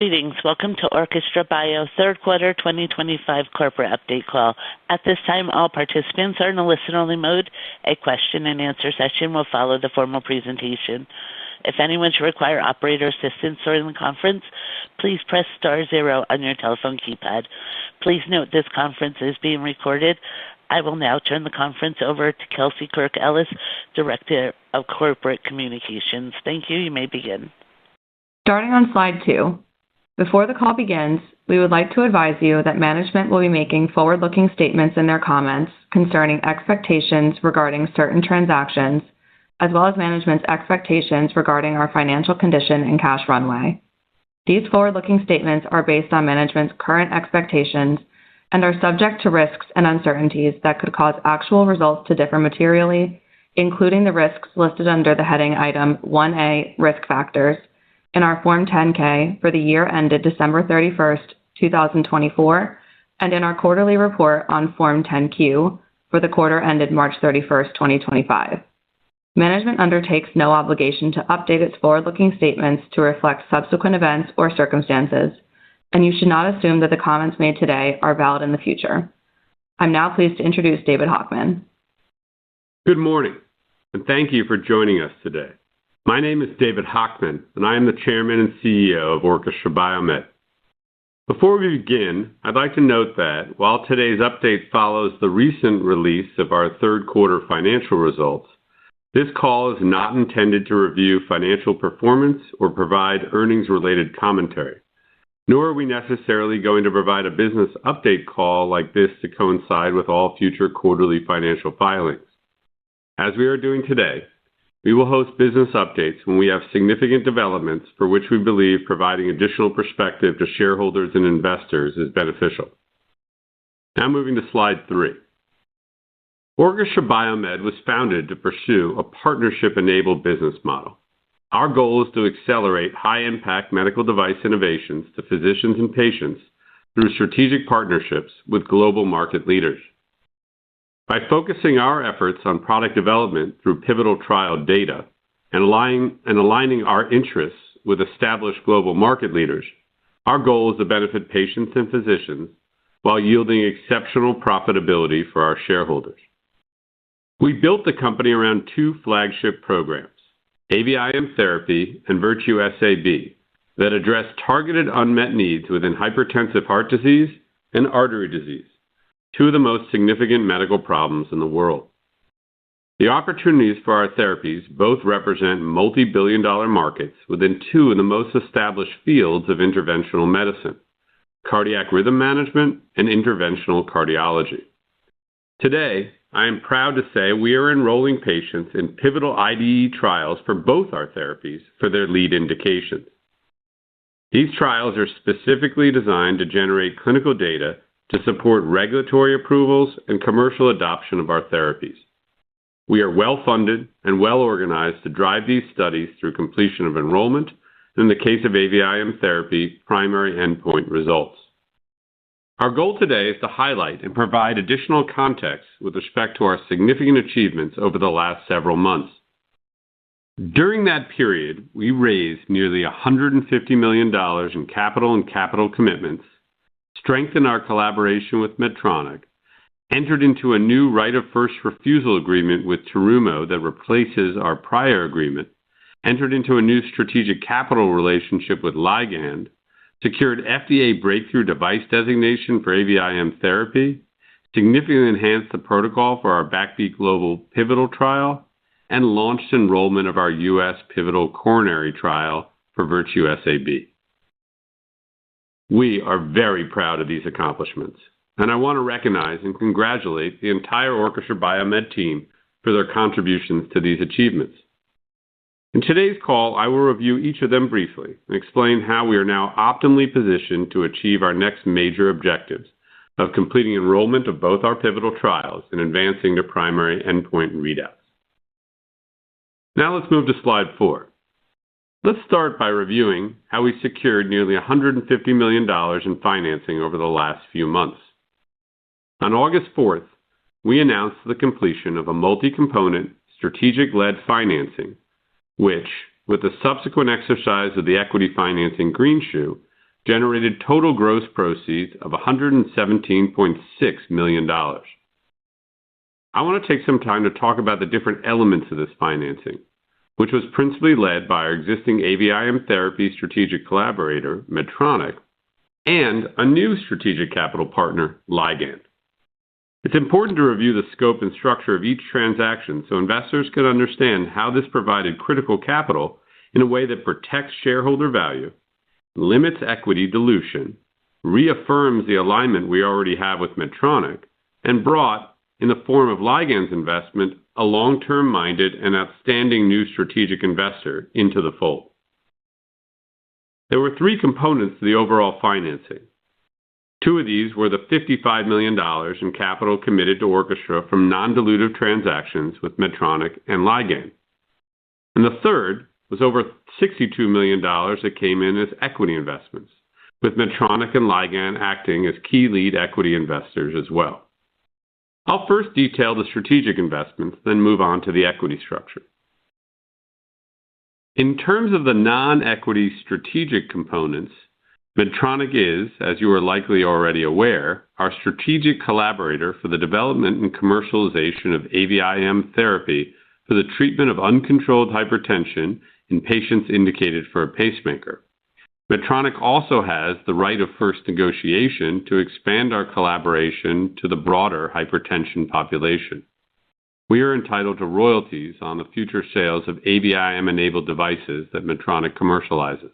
Greetings. Welcome to Orchestra Bio third quarter 2025 corporate update call. At this time, all participants are in a listen-only mode. A question-and-answer session will follow the formal presentation. If anyone should require operator assistance during the conference, please press star zero on your telephone keypad. Please note this conference is being recorded. I will now turn the conference over to Kelsey Kirk-Ellis, Director of Corporate Communications. Thank you. You may begin. Starting on slide 2. Before the call begins, we would like to advise you that management will be making forward-looking statements in their comments concerning expectations regarding certain transactions, as well as management's expectations regarding our financial condition and cash runway. These forward-looking statements are based on management's current expectations and are subject to risks and uncertainties that could cause actual results to differ materially, including the risks listed under the heading item 1A, Risk Factors, in our Form 10-K for the year ended December 31st, 2024, and in our quarterly report on Form 10-Q for the quarter ended March 31st, 2025. Management undertakes no obligation to update its forward-looking statements to reflect subsequent events or circumstances, and you should not assume that the comments made today are valid in the future. I'm now pleased to introduce David Hochman. Good morning, and thank you for joining us today. My name is David Hochman, and I am the Chairman and CEO of Orchestra BioMed. Before we begin, I'd like to note that while today's update follows the recent release of our third quarter financial results, this call is not intended to review financial performance or provide earnings-related commentary, nor are we necessarily going to provide a business update call like this to coincide with all future quarterly financial filings. As we are doing today, we will host business updates when we have significant developments for which we believe providing additional perspective to shareholders and investors is beneficial. Now moving to slide 3. Orchestra BioMed was founded to pursue a partnership-enabled business model. Our goal is to accelerate high-impact medical device innovations to physicians and patients through strategic partnerships with global market leaders. By focusing our efforts on product development through pivotal trial data and aligning our interests with established global market leaders, our goal is to benefit patients and physicians while yielding exceptional profitability for our shareholders. We built the company around 2 flagship programs, AVIM therapy and Virtue SAB, that address targeted unmet needs within hypertensive heart disease and artery disease, 2 of the most significant medical problems in the world. The opportunities for our therapies both represent multi-billion-dollar markets within 2 of the most established fields of interventional medicine, cardiac rhythm management and interventional cardiology. Today, I am proud to say we are enrolling patients in pivotal IDE trials for both our therapies for their lead indications. These trials are specifically designed to generate clinical data to support regulatory approvals and commercial adoption of our therapies. We are well-funded and well-organized to drive these studies through completion of enrollment, and in the case of AVIM therapy, primary endpoint results. Our goal today is to highlight and provide additional context with respect to our significant achievements over the last several months. During that period, we raised nearly $150 million in capital and capital commitments, strengthened our collaboration with Medtronic, entered into a new right of first refusal agreement with Terumo that replaces our prior agreement, entered into a new strategic capital relationship with Ligand, secured FDA breakthrough device designation for AVIM therapy, significantly enhanced the protocol for our BackBeat Global pivotal trial, and launched enrollment of our U.S. pivotal coronary trial for Virtue SAB. We are very proud of these accomplishments, and I want to recognize and congratulate the entire Orchestra BioMed team for their contributions to these achievements. In today's call, I will review each of them briefly and explain how we are now optimally positioned to achieve our next major objectives of completing enrollment of both our pivotal trials and advancing to primary endpoint readouts. Now let's move to slide 4. Let's start by reviewing how we secured nearly $150 million in financing over the last few months. On August 4th, we announced the completion of a multi-component strategic-led financing, which, with the subsequent exercise of the equity financing greenshoe, generated total gross proceeds of $117.6 million. I want to take some time to talk about the different elements of this financing, which was principally led by our existing AVIM therapy strategic collaborator, Medtronic, and a new strategic capital partner, Ligand. It's important to review the scope and structure of each transaction so investors can understand how this provided critical capital in a way that protects shareholder value, limits equity dilution, reaffirms the alignment we already have with Medtronic, and brought, in the form of Ligand's investment, a long-term minded and outstanding new strategic investor into the fold. There were three components to the overall financing. Two of these were the $55 million in capital committed to Orchestra from non-dilutive transactions with Medtronic and Ligand. And the third was over $62 million that came in as equity investments, with Medtronic and Ligand acting as key lead equity investors as well. I'll first detail the strategic investments, then move on to the equity structure. In terms of the non-equity strategic components, Medtronic is, as you are likely already aware, our strategic collaborator for the development and commercialization of AVIM therapy for the treatment of uncontrolled hypertension in patients indicated for a pacemaker. Medtronic also has the right of first negotiation to expand our collaboration to the broader hypertension population. We are entitled to royalties on the future sales of AVIM-enabled devices that Medtronic commercializes.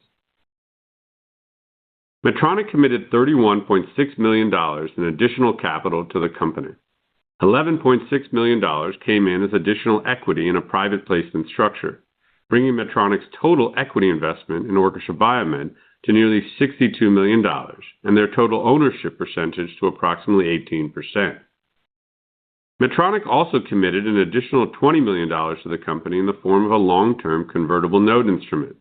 Medtronic committed $31.6 million in additional capital to the company. $11.6 million came in as additional equity in a private placement structure, bringing Medtronic's total equity investment in Orchestra BioMed to nearly $62 million, and their total ownership percentage to approximately 18%. Medtronic also committed an additional $20 million to the company in the form of a long-term convertible note instrument.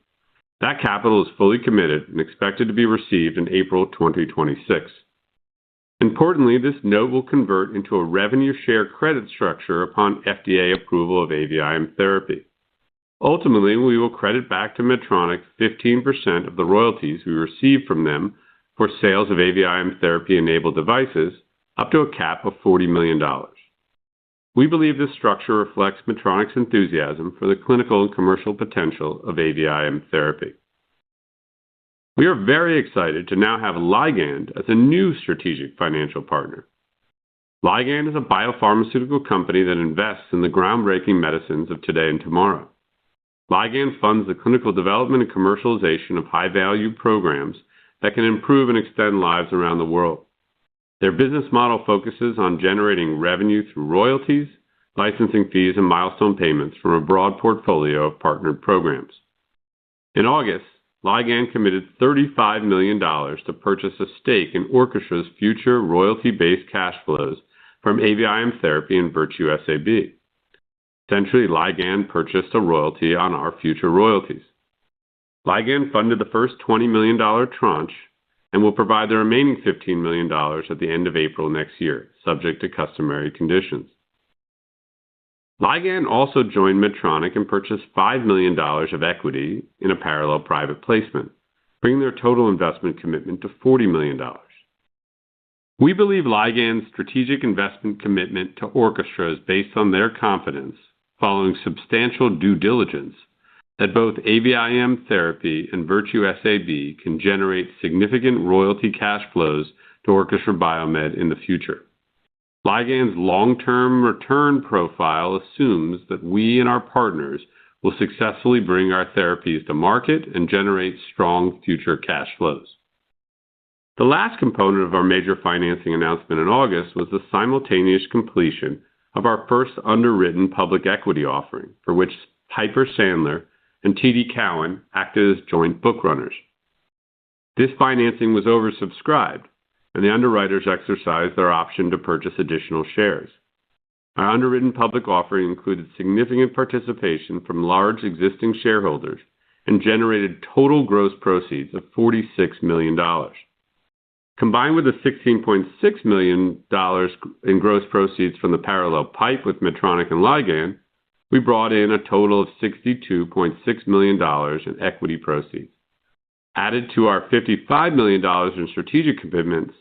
That capital is fully committed and expected to be received in April 2026. Importantly, this note will convert into a revenue share credit structure upon FDA approval of AVIM therapy. Ultimately, we will credit back to Medtronic 15% of the royalties we receive from them for sales of AVIM therapy-enabled devices, up to a cap of $40 million. We believe this structure reflects Medtronic's enthusiasm for the clinical and commercial potential of AVIM therapy. We are very excited to now have Ligand as a new strategic financial partner. Ligand is a biopharmaceutical company that invests in the groundbreaking medicines of today and tomorrow. Ligand funds the clinical development and commercialization of high-value programs that can improve and extend lives around the world. Their business model focuses on generating revenue through royalties, licensing fees, and milestone payments from a broad portfolio of partnered programs. In August, Ligand committed $35 million to purchase a stake in Orchestra's future royalty-based cash flows from AVIM therapy and Virtue SAB. Essentially, Ligand purchased a royalty on our future royalties. Ligand funded the first $20 million tranche and will provide the remaining $15 million at the end of April next year, subject to customary conditions. Ligand also joined Medtronic and purchased $5 million of equity in a parallel private placement, bringing their total investment commitment to $40 million. We believe Ligand's strategic investment commitment to Orchestra is based on their confidence, following substantial due diligence, that both AVIM therapy and Virtue SAB can generate significant royalty cash flows to Orchestra BioMed in the future. Ligand's long-term return profile assumes that we and our partners will successfully bring our therapies to market and generate strong future cash flows. The last component of our major financing announcement in August was the simultaneous completion of our first underwritten public equity offering, for which Piper Sandler and TD Cowen acted as joint bookrunners. This financing was oversubscribed, and the underwriters exercised their option to purchase additional shares. Our underwritten public offering included significant participation from large existing shareholders and generated total gross proceeds of $46 million. Combined with the $16.6 million in gross proceeds from the parallel pipe with Medtronic and Ligand, we brought in a total of $62.6 million in equity proceeds. Added to our $55 million in strategic commitments,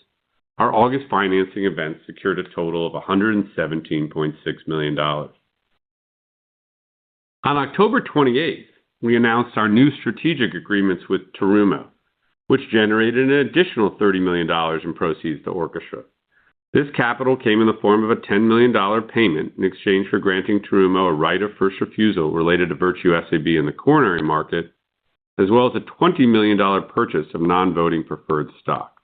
our August financing event secured a total of $117.6 million. On October 28th, we announced our new strategic agreements with Terumo, which generated an additional $30 million in proceeds to Orchestra. This capital came in the form of a $10 million payment in exchange for granting Terumo a right of first refusal related to Virtue SAB in the coronary market, as well as a $20 million purchase of non-voting preferred stock.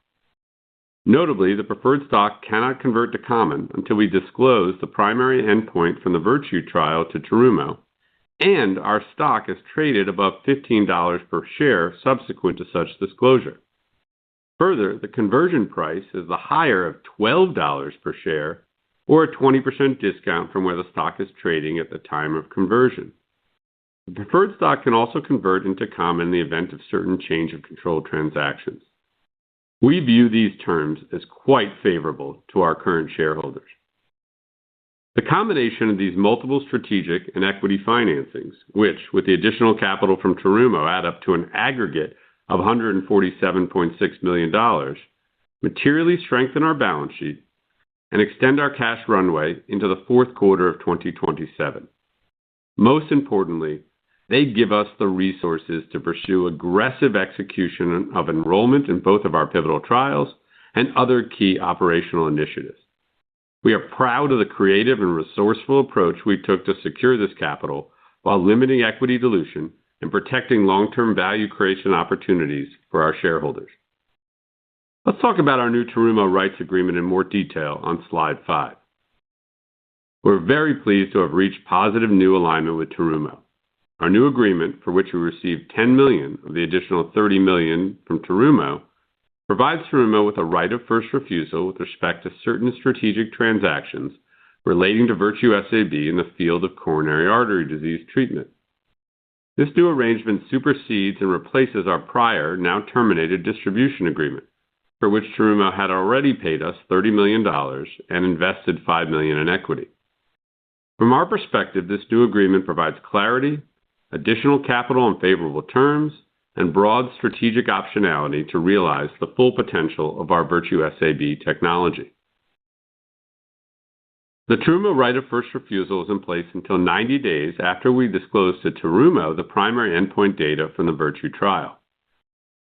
Notably, the preferred stock cannot convert to common until we disclose the primary endpoint from the Virtue trial to Terumo, and our stock is traded above $15 per share subsequent to such disclosure. Further, the conversion price is the higher of $12 per share, or a 20% discount from where the stock is trading at the time of conversion. The preferred stock can also convert into common in the event of certain change of control transactions. We view these terms as quite favorable to our current shareholders. The combination of these multiple strategic and equity financings, which, with the additional capital from Terumo, add up to an aggregate of $147.6 million, materially strengthen our balance sheet and extend our cash runway into the fourth quarter of 2027. Most importantly, they give us the resources to pursue aggressive execution of enrollment in both of our pivotal trials and other key operational initiatives. We are proud of the creative and resourceful approach we took to secure this capital while limiting equity dilution and protecting long-term value creation opportunities for our shareholders. Let's talk about our new Terumo rights agreement in more detail on slide 5. We're very pleased to have reached positive new alignment with Terumo. Our new agreement, for which we received $10 million of the additional $30 million from Terumo, provides Terumo with a right of first refusal with respect to certain strategic transactions relating to Virtue SAB in the field of coronary artery disease treatment. This new arrangement supersedes and replaces our prior, now terminated distribution agreement, for which Terumo had already paid us $30 million and invested $5 million in equity. From our perspective, this new agreement provides clarity, additional capital on favorable terms, and broad strategic optionality to realize the full potential of our Virtue SAB technology. The Terumo right of first refusal is in place until 90 days after we disclose to Terumo the primary endpoint data from the Virtue trial.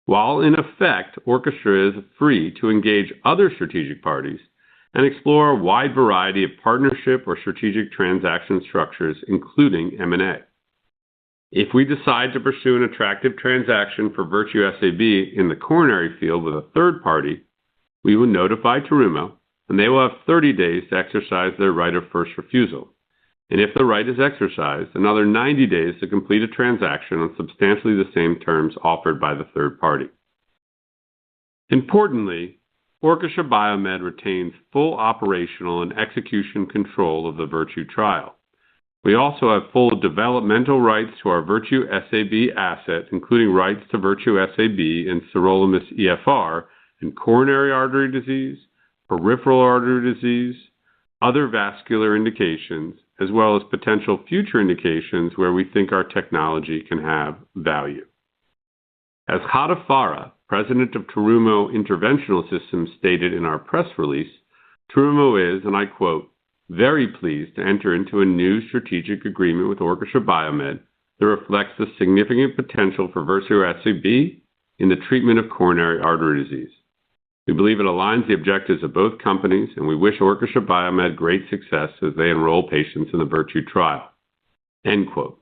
While in effect, Orchestra is free to engage other strategic parties and explore a wide variety of partnership or strategic transaction structures, including M&A. If we decide to pursue an attractive transaction for Virtue SAB in the coronary field with a third party, we will notify Terumo, and they will have 30 days to exercise their right of first refusal. And if the right is exercised, another 90 days to complete a transaction on substantially the same terms offered by the third party. Importantly, Orchestra BioMed retains full operational and execution control of the Virtue trial. We also have full developmental rights to our Virtue SAB asset, including rights to Virtue SAB and sirolimus EFR in coronary artery disease, peripheral artery disease, other vascular indications, as well as potential future indications where we think our technology can have value. As Hada Farah, president of Terumo Interventional Systems, stated in our press release, Terumo is, and I quote, very pleased to enter into a new strategic agreement with Orchestra BioMed that reflects the significant potential for Virtue SAB in the treatment of coronary artery disease. We believe it aligns the objectives of both companies, and we wish Orchestra BioMed great success as they enroll patients in the Virtue trial. End quote.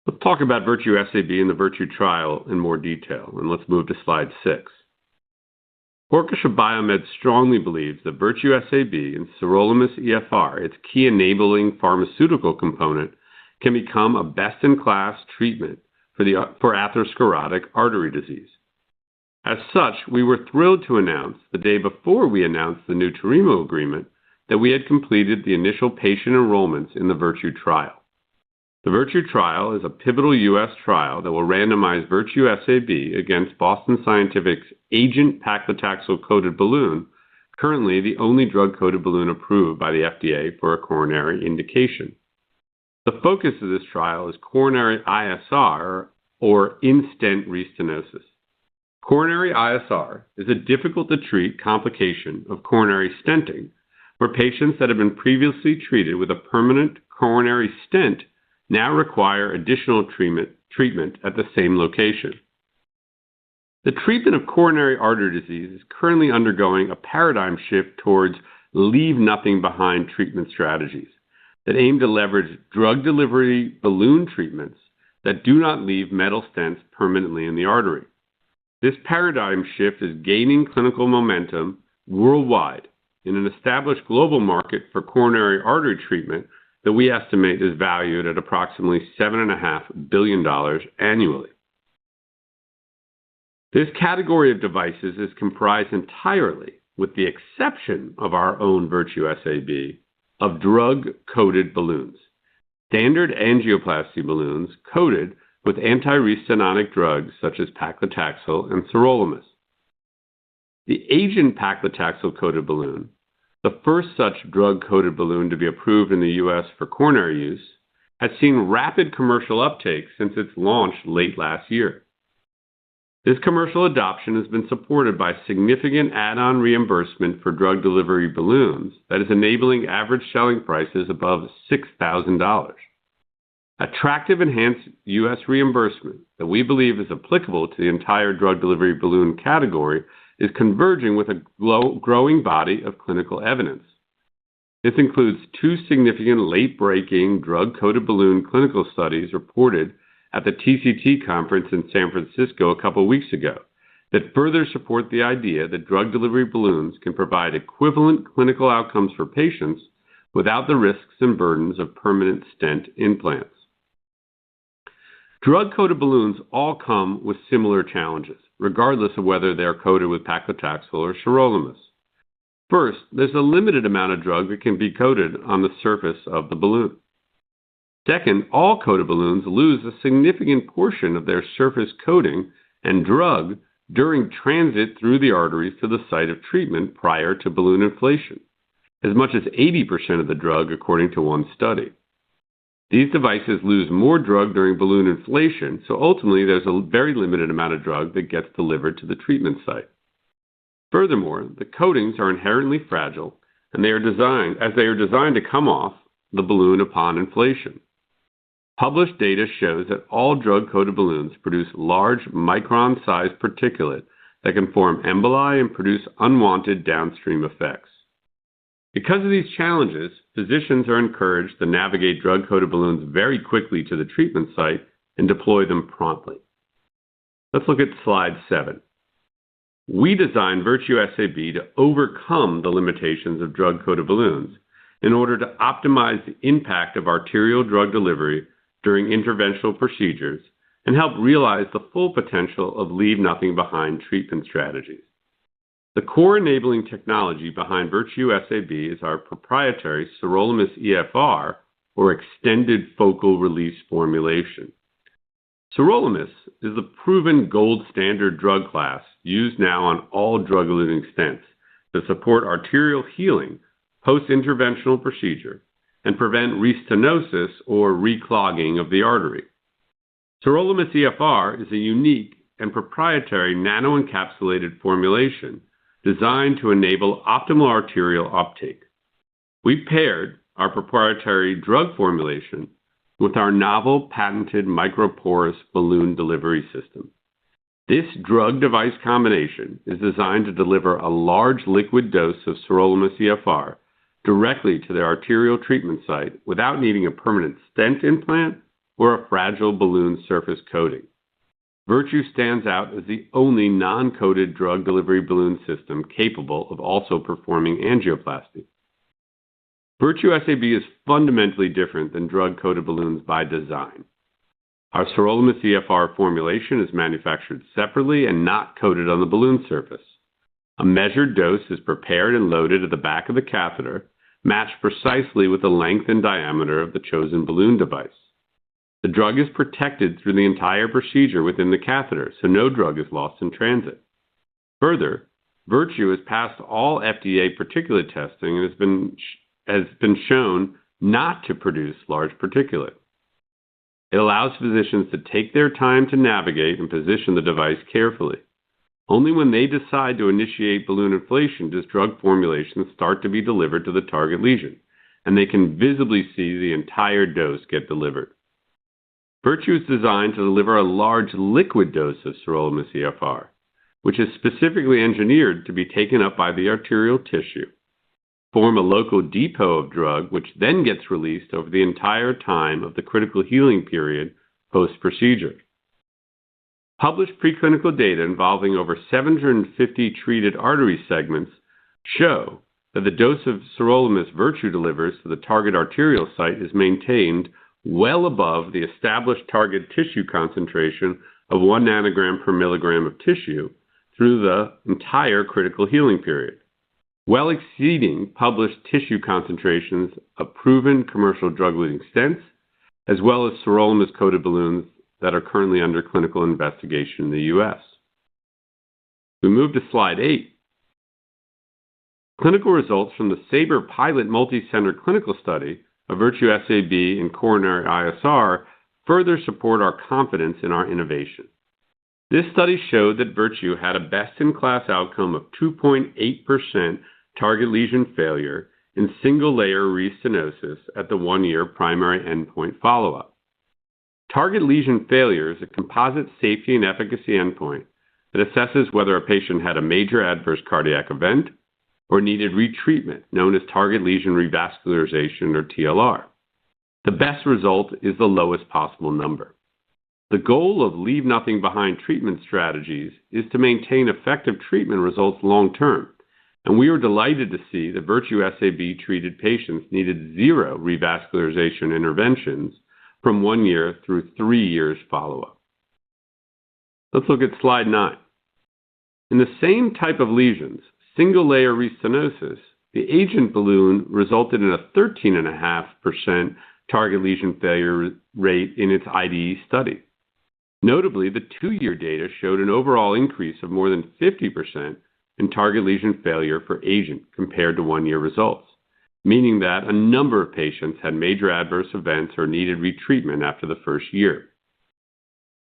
Let's talk about Virtue SAB and the Virtue trial in more detail, and let's move to slide 6. Orchestra BioMed strongly believes that Virtue SAB and sirolimus EFR, its key enabling pharmaceutical component, can become a best-in-class treatment for atherosclerotic artery disease. As such, we were thrilled to announce the day before we announced the new Terumo agreement that we had completed the initial patient enrollments in the Virtue trial. The Virtue trial is a pivotal U.S. trial that will randomize Virtue SAB against Boston Scientific's agent paclitaxel-coated balloon, currently the only drug-coated balloon approved by the FDA for a coronary indication. The focus of this trial is coronary ISR, or in-stent restenosis. Coronary ISR is a difficult-to-treat complication of coronary stenting, where patients that have been previously treated with a permanent coronary stent now require additional treatment at the same location. The treatment of coronary artery disease is currently undergoing a paradigm shift towards leave-nothing-behind treatment strategies that aim to leverage drug delivery balloon treatments that do not leave metal stents permanently in the artery. This paradigm shift is gaining clinical momentum worldwide in an established global market for coronary artery treatment that we estimate is valued at approximately $7.5 billion annually. This category of devices is comprised entirely, with the exception of our own Virtue SAB, of drug-coated balloons, standard angioplasty balloons coated with anti-restenotic drugs such as paclitaxel and sirolimus. The AGENT paclitaxel-coated balloon, the first such drug-coated balloon to be approved in the U.S. for coronary use, has seen rapid commercial uptake since its launch late last year. This commercial adoption has been supported by significant add-on reimbursement for drug delivery balloons that is enabling average selling prices above $6,000. Attractive enhanced U.S. reimbursement that we believe is applicable to the entire drug delivery balloon category is converging with a growing body of clinical evidence. This includes 2 significant late-breaking drug-coated balloon clinical studies reported at the TCT conference in San Francisco a couple weeks ago that further support the idea that drug delivery balloons can provide equivalent clinical outcomes for patients without the risks and burdens of permanent stent implants. Drug-coated balloons all come with similar challenges, regardless of whether they are coated with paclitaxel or sirolimus. First, there's a limited amount of drug that can be coated on the surface of the balloon. Second, all coated balloons lose a significant portion of their surface coating and drug during transit through the arteries to the site of treatment prior to balloon inflation, as much as 80% of the drug according to one study. These devices lose more drug during balloon inflation, so ultimately there's a very limited amount of drug that gets delivered to the treatment site. Furthermore, the coatings are inherently fragile, and they are designed to come off the balloon upon inflation. Published data shows that all drug-coated balloons produce large micron-sized particulate that can form emboli and produce unwanted downstream effects. Because of these challenges, physicians are encouraged to navigate drug-coated balloons very quickly to the treatment site and deploy them promptly. Let's look at slide 7. We designed Virtue SAB to overcome the limitations of drug-coated balloons in order to optimize the impact of arterial drug delivery during interventional procedures and help realize the full potential of leave-nothing-behind treatment strategies. The core enabling technology behind Virtue SAB is our proprietary sirolimus EFR, or extended focal release formulation. Sirolimus is the proven gold standard drug class used now on all drug-eluting stents to support arterial healing post-interventional procedure and prevent restenosis or reclogging of the artery. Sirolimus EFR is a unique and proprietary nano-encapsulated formulation designed to enable optimal arterial uptake. We paired our proprietary drug formulation with our novel patented microporous balloon delivery system. This drug-device combination is designed to deliver a large liquid dose of sirolimus EFR directly to the arterial treatment site without needing a permanent stent implant or a fragile balloon surface coating. Virtue stands out as the only non-coated drug delivery balloon system capable of also performing angioplasty. Virtue SAB is fundamentally different than drug-coated balloons by design. Our sirolimus EFR formulation is manufactured separately and not coated on the balloon surface. A measured dose is prepared and loaded at the back of the catheter, matched precisely with the length and diameter of the chosen balloon device. The drug is protected through the entire procedure within the catheter, so no drug is lost in transit. Further, Virtue has passed all FDA particulate testing and has been shown not to produce large particulate. It allows physicians to take their time to navigate and position the device carefully. Only when they decide to initiate balloon inflation does drug formulation start to be delivered to the target lesion, and they can visibly see the entire dose get delivered. Virtue is designed to deliver a large liquid dose of sirolimus EFR, which is specifically engineered to be taken up by the arterial tissue, form a local depot of drug, which then gets released over the entire time of the critical healing period post-procedure. Published preclinical data involving over 750 treated artery segments show that the dose of sirolimus Virtue delivers to the target arterial site is maintained well above the established target tissue concentration of 1 nanogram per milligram of tissue through the entire critical healing period, well exceeding published tissue concentrations of proven commercial drug-eluting stents, as well as sirolimus-coated balloons that are currently under clinical investigation in the U.S. We move to slide 8. Clinical results from the SABRE pilot multi-center clinical study of Virtue SAB in coronary ISR further support our confidence in our innovation. This study showed that Virtue had a best-in-class outcome of 2.8% target lesion failure in single-layer restenosis at the 1-year primary endpoint follow-up. Target lesion failure is a composite safety and efficacy endpoint that assesses whether a patient had a major adverse cardiac event or needed retreatment, known as target lesion revascularization or TLR. The best result is the lowest possible number. The goal of leave nothing behind treatment strategies is to maintain effective treatment results long term, and we were delighted to see that Virtue SAB treated patients needed 0 revascularization interventions from 1 year through 3 years follow-up. Let's look at slide 9. In the same type of lesions, single-layer restenosis, the agent balloon resulted in a 13.5% target lesion failure rate in its IDE study. Notably, the 2-year data showed an overall increase of more than 50% in target lesion failure for agent compared to 1-year results, meaning that a number of patients had major adverse events or needed retreatment after the first year.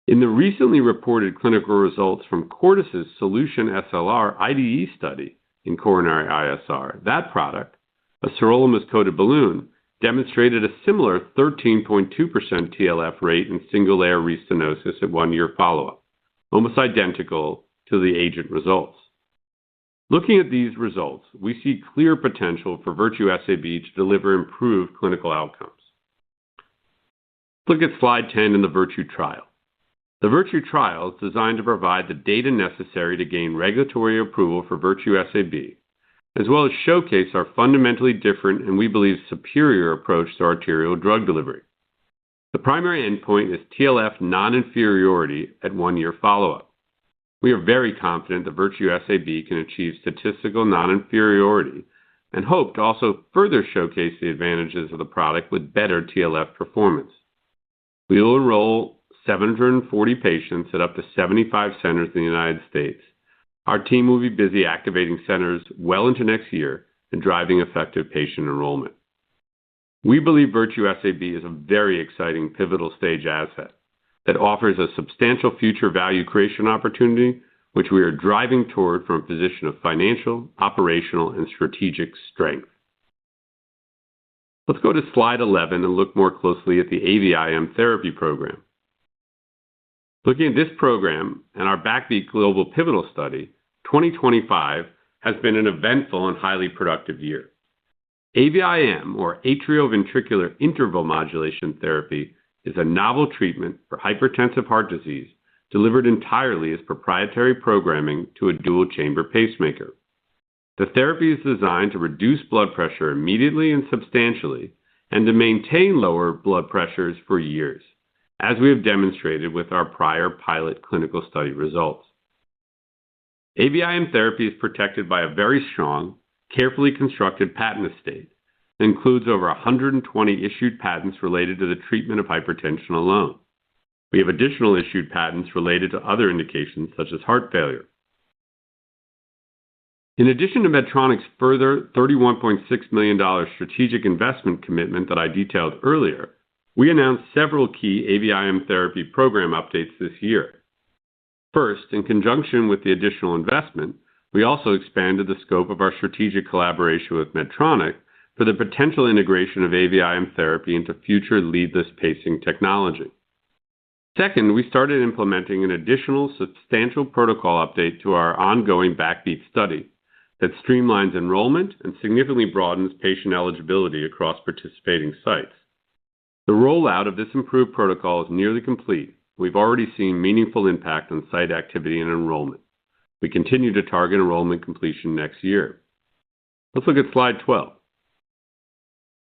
In the recently reported clinical results from Cordis's Solution SLR IDE study in coronary ISR, that product, a sirolimus-coated balloon, demonstrated a similar 13.2% TLF rate in single-layer restenosis at 1-year follow-up, almost identical to the agent results. Looking at these results, we see clear potential for Virtue SAB to deliver improved clinical outcomes. Look at slide 10 in the Virtue trial. The Virtue trial is designed to provide the data necessary to gain regulatory approval for Virtue SAB, as well as showcase our fundamentally different and we believe superior approach to arterial drug delivery. The primary endpoint is TLF non-inferiority at 1-year follow-up. We are very confident that Virtue SAB can achieve statistical non-inferiority and hope to also further showcase the advantages of the product with better TLF performance. We will enroll 740 patients at up to 75 centers in the United States. Our team will be busy activating centers well into next year and driving effective patient enrollment. We believe Virtue SAB is a very exciting pivotal stage asset that offers a substantial future value creation opportunity, which we are driving toward from a position of financial, operational, and strategic strength. Let's go to slide 11 and look more closely at the AVIM therapy program. Looking at this program and our Backbeat Global Pivotal Study, 2025 has been an eventful and highly productive year. AVIM, or atrioventricular interval modulation therapy, is a novel treatment for hypertensive heart disease delivered entirely as proprietary programming to a dual-chamber pacemaker. The therapy is designed to reduce blood pressure immediately and substantially and to maintain lower blood pressures for years, as we have demonstrated with our prior pilot clinical study results. AVIM therapy is protected by a very strong, carefully constructed patent estate that includes over 120 issued patents related to the treatment of hypertension alone. We have additional issued patents related to other indications such as heart failure. In addition to Medtronic's further $31.6 million strategic investment commitment that I detailed earlier, We announced several key AVIM therapy program updates this year. First, in conjunction with the additional investment, we also expanded the scope of our strategic collaboration with Medtronic for the potential integration of AVIM therapy into future leadless pacing technology. Second, we started implementing an additional substantial protocol update to our ongoing Backbeat study that streamlines enrollment and significantly broadens patient eligibility across participating sites. The rollout of this improved protocol is nearly complete. We've already seen meaningful impact on site activity and enrollment. We continue to target enrollment completion next year. Let's look at slide 12.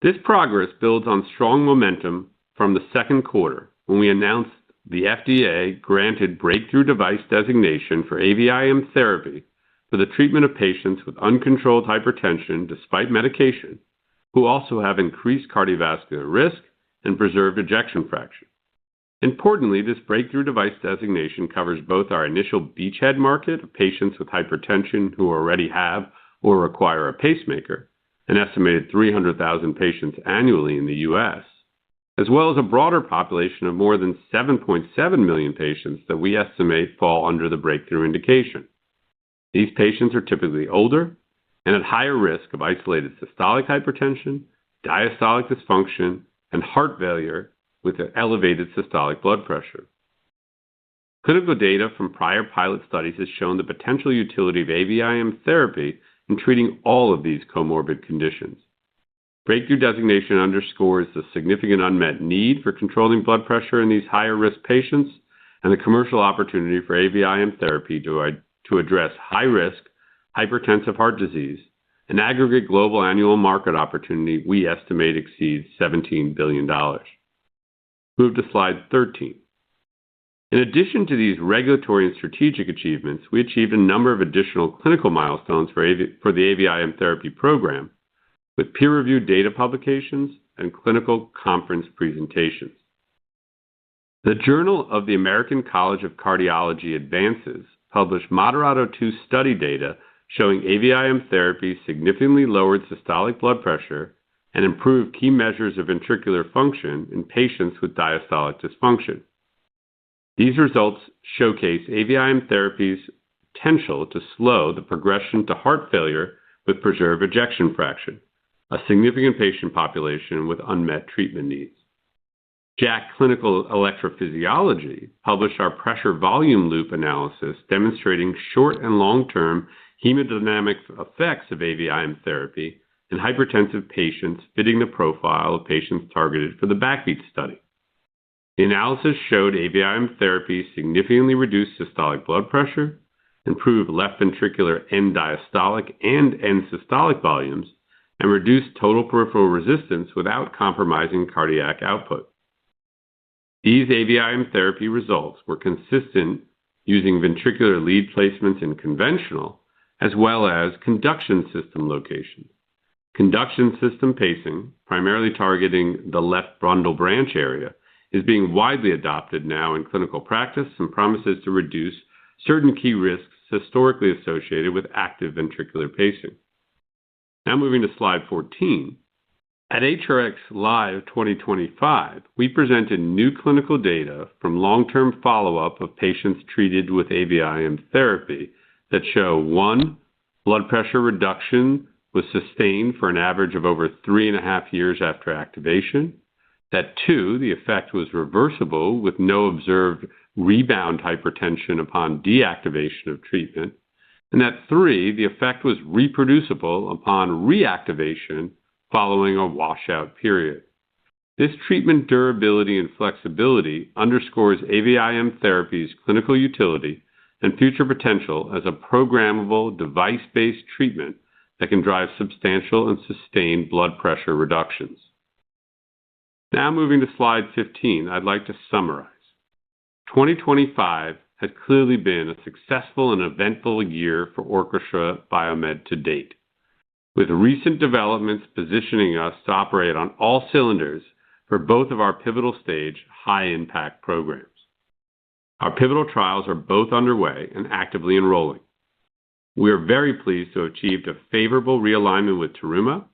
This progress builds on strong momentum from the second quarter when we announced the FDA granted breakthrough device designation for AVIM therapy for the treatment of patients with uncontrolled hypertension despite medication who also have increased cardiovascular risk and preserved ejection fraction. Importantly, this breakthrough device designation covers both our initial beachhead market of patients with hypertension who already have or require a pacemaker, an estimated 300,000 patients annually in the U.S., as well as a broader population of more than 7.7 million patients that we estimate fall under the breakthrough indication. These patients are typically older and at higher risk of isolated systolic hypertension, diastolic dysfunction, and heart failure with elevated systolic blood pressure. Clinical data from prior pilot studies has shown the potential utility of AVIM therapy in treating all of these comorbid conditions. Breakthrough designation underscores the significant unmet need for controlling blood pressure in these higher-risk patients and the commercial opportunity for AVIM therapy to address high-risk hypertensive heart disease, an aggregate global annual market opportunity we estimate exceeds $17 billion. Move to slide 13. In addition to these regulatory and strategic achievements, we achieved a number of additional clinical milestones for the AVIM therapy program, with peer-reviewed data publications and clinical conference presentations. The Journal of the American College of Cardiology Advances published Moderato II study data showing AVIM therapy significantly lowered systolic blood pressure and improved key measures of ventricular function in patients with diastolic dysfunction. These results showcase AVIM therapy's potential to slow the progression to heart failure with preserved ejection fraction, a significant patient population with unmet treatment needs. JACC Clinical Electrophysiology published our pressure volume loop analysis demonstrating short and long-term hemodynamic effects of AVIM therapy in hypertensive patients fitting the profile of patients targeted for the Backbeat study. The analysis showed AVIM therapy significantly reduced systolic blood pressure, improved left ventricular end diastolic and end systolic volumes, and reduced total peripheral resistance without compromising cardiac output. These AVIM therapy results were consistent using ventricular lead placements in conventional as well as conduction system locations. Conduction system pacing, primarily targeting the left bundle branch area, is being widely adopted now in clinical practice and promises to reduce certain key risks historically associated with active ventricular pacing. Now moving to slide 14. At HRX Live 2025, we presented new clinical data from long-term follow-up of patients treated with AVIM therapy that show 1. Blood pressure reduction was sustained for an average of over 3.5 years after activation, that 2. The effect was reversible with no observed rebound hypertension upon deactivation of treatment, and that 3. The effect was reproducible upon reactivation following a washout period. This treatment durability and flexibility underscores AVIM therapy's clinical utility and future potential as a programmable device-based treatment that can drive substantial and sustained blood pressure reductions. Now moving to slide 15, I'd like to summarize. 2025 has clearly been a successful and eventful year for Orchestra BioMed to date, with recent developments positioning us to operate on all cylinders for both of our pivotal stage high-impact programs. Our pivotal trials are both underway and actively enrolling. We are very pleased to have achieved a favorable realignment with Terumo,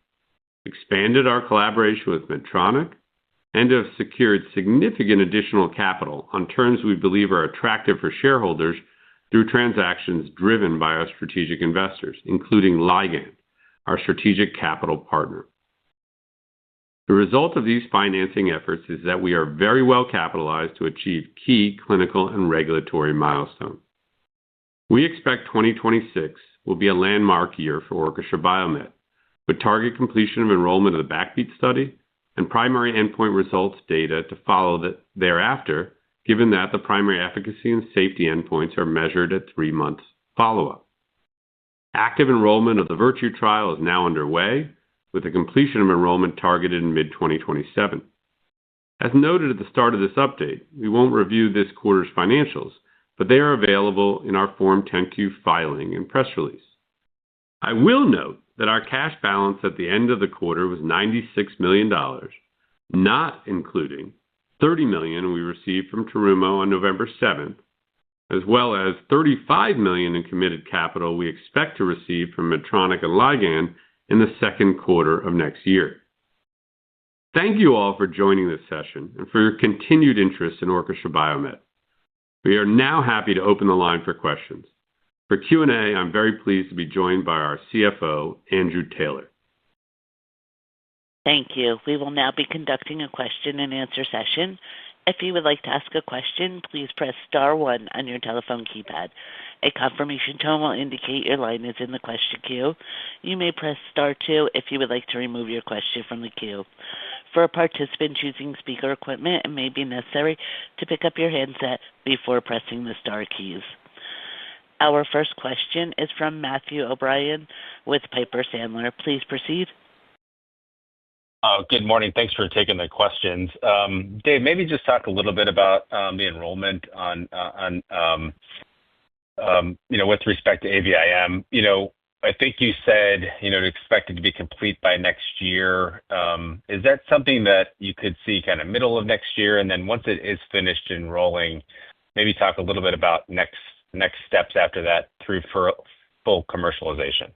expanded our collaboration with Medtronic, and to have secured significant additional capital on terms we believe are attractive for shareholders through transactions driven by our strategic investors, including Ligand, our strategic capital partner. The result of these financing efforts is that we are very well capitalized to achieve key clinical and regulatory milestones. We expect 2026 will be a landmark year for Orchestra BioMed, with target completion of enrollment of the BACKBEAT study and primary endpoint results data to follow thereafter, given that the primary efficacy and safety endpoints are measured at 3 months follow-up. Active enrollment of the Virtue trial is now underway, with the completion of enrollment targeted in mid-2027. As noted at the start of this update, we won't review this quarter's financials, but they are available in our Form 10-Q filing and press release. I will note that our cash balance at the end of the quarter was $96 million, not including $30 million we received from Terumo on November 7th, as well as $35 million in committed capital we expect to receive from Medtronic and Ligand in the second quarter of next year. Thank you all for joining this session and for your continued interest in Orchestra BioMed. We are now happy to open the line for questions. For Q&A, I'm very pleased to be joined by our CFO, Andrew Taylor. Thank you. We will now be conducting a question-and-answer session. If you would like to ask a question, please press star one on your telephone keypad. A confirmation tone will indicate your line is in the question queue. You may press star two if you would like to remove your question from the queue. For participants using speaker equipment, it may be necessary to pick up your handset before pressing the star keys. Our first question is from Matthew O'Brien with Piper Sandler. Please proceed. Good morning. Thanks for taking the questions. Dave, maybe just talk a little bit about the enrollment on with respect to AVIM. I think you said, expected to be complete by next year. Is that something that you could see kind of middle of next year? And then once it is finished enrolling, maybe talk a little bit about next steps after that through full commercialization.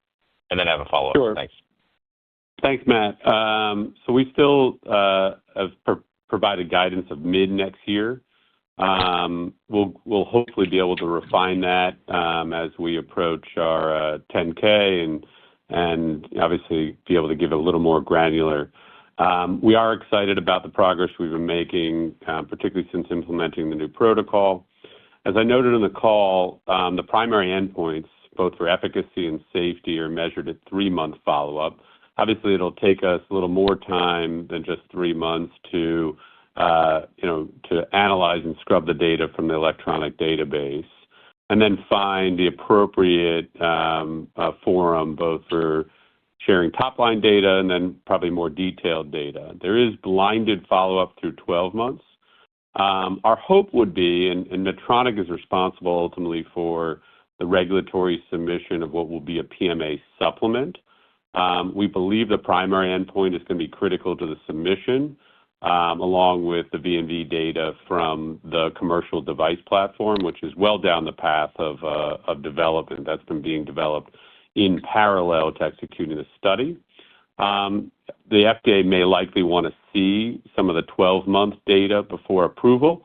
And then I have a follow-up. Sure. Thanks. Thanks, Matt. So we still have provided guidance of mid-next year. We'll hopefully be able to refine that as we approach our 10-K and obviously be able to give it a little more granular. We are excited about the progress we've been making, particularly since implementing the new protocol. As I noted in the call, the primary endpoints, both for efficacy and safety, are measured at 3-month follow-up. Obviously, it'll take us a little more time than just 3 months to analyze and scrub the data from the electronic database, and then find the appropriate forum, both for sharing top-line data and then probably more detailed data. There is blinded follow-up through 12 months. Our hope would be, and Medtronic is responsible ultimately for the regulatory submission of what will be a PMA supplement. We believe the primary endpoint is going to be critical to the submission, along with the V&V data from the commercial device platform, which is well down the path of development. That's been being developed in parallel to executing the study. The FDA may likely want to see some of the 12-month data before approval,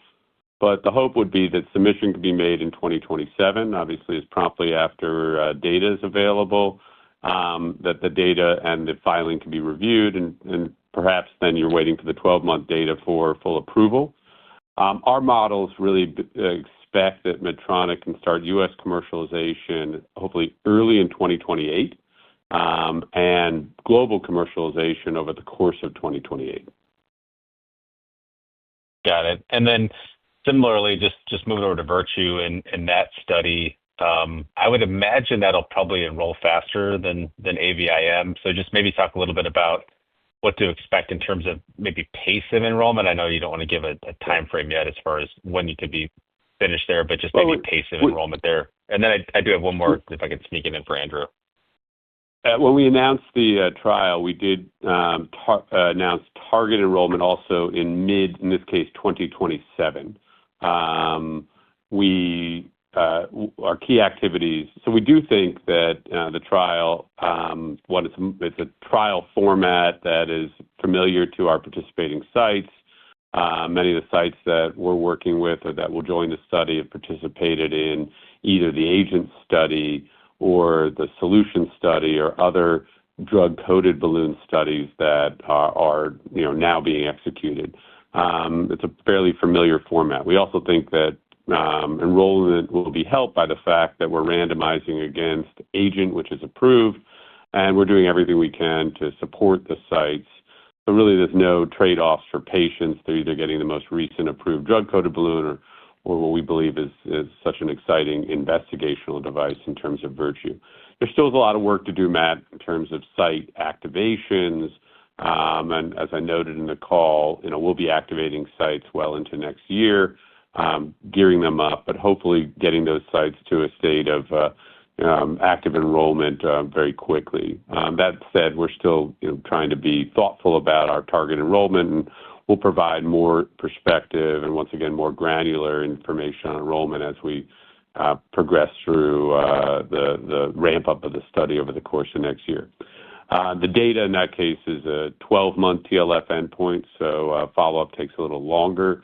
but the hope would be that submission could be made in 2027, obviously as promptly after data is available, that the data and the filing can be reviewed, and perhaps then you're waiting for the 12-month data for full approval. Our models really expect that Medtronic can start U.S. commercialization hopefully early in 2028, and global commercialization over the course of 2028. Got it. And then similarly, just moving over to Virtue in that study, I would imagine that'll probably enroll faster than AVIM. So just maybe talk a little bit about what to expect in terms of maybe pace of enrollment. I know you don't want to give a time frame yet as far as when you could be finished there, but just maybe pace of enrollment there. And then I do have one more, if I could sneak it in for Andrew. When we announced the trial, we did announce target enrollment also in this case, 2027. Our key activities. So we do think that the trial, it's a trial format that is familiar to our participating sites. Many of the sites that we're working with or that will join the study have participated in either the agent study or the solution study or other drug-coated balloon studies that are now being executed. It's a fairly familiar format. We also think that enrollment will be helped by the fact that we're randomizing against agent, which is approved, and we're doing everything we can to support the sites. So really there's no trade-offs for patients. They're either getting the most recent approved drug-coated balloon or what we believe is such an exciting investigational device in terms of Virtue. There still is a lot of work to do, Matt, in terms of site activations. And as I noted in the call, we'll be activating sites well into next year, gearing them up, but hopefully getting those sites to a state of active enrollment very quickly. That said, we're still trying to be thoughtful about our target enrollment, and we'll provide more perspective and, once again, more granular information on enrollment as we progress through the ramp-up of the study over the course of next year. The data in that case is a 12-month TLF endpoint, so follow-up takes a little longer.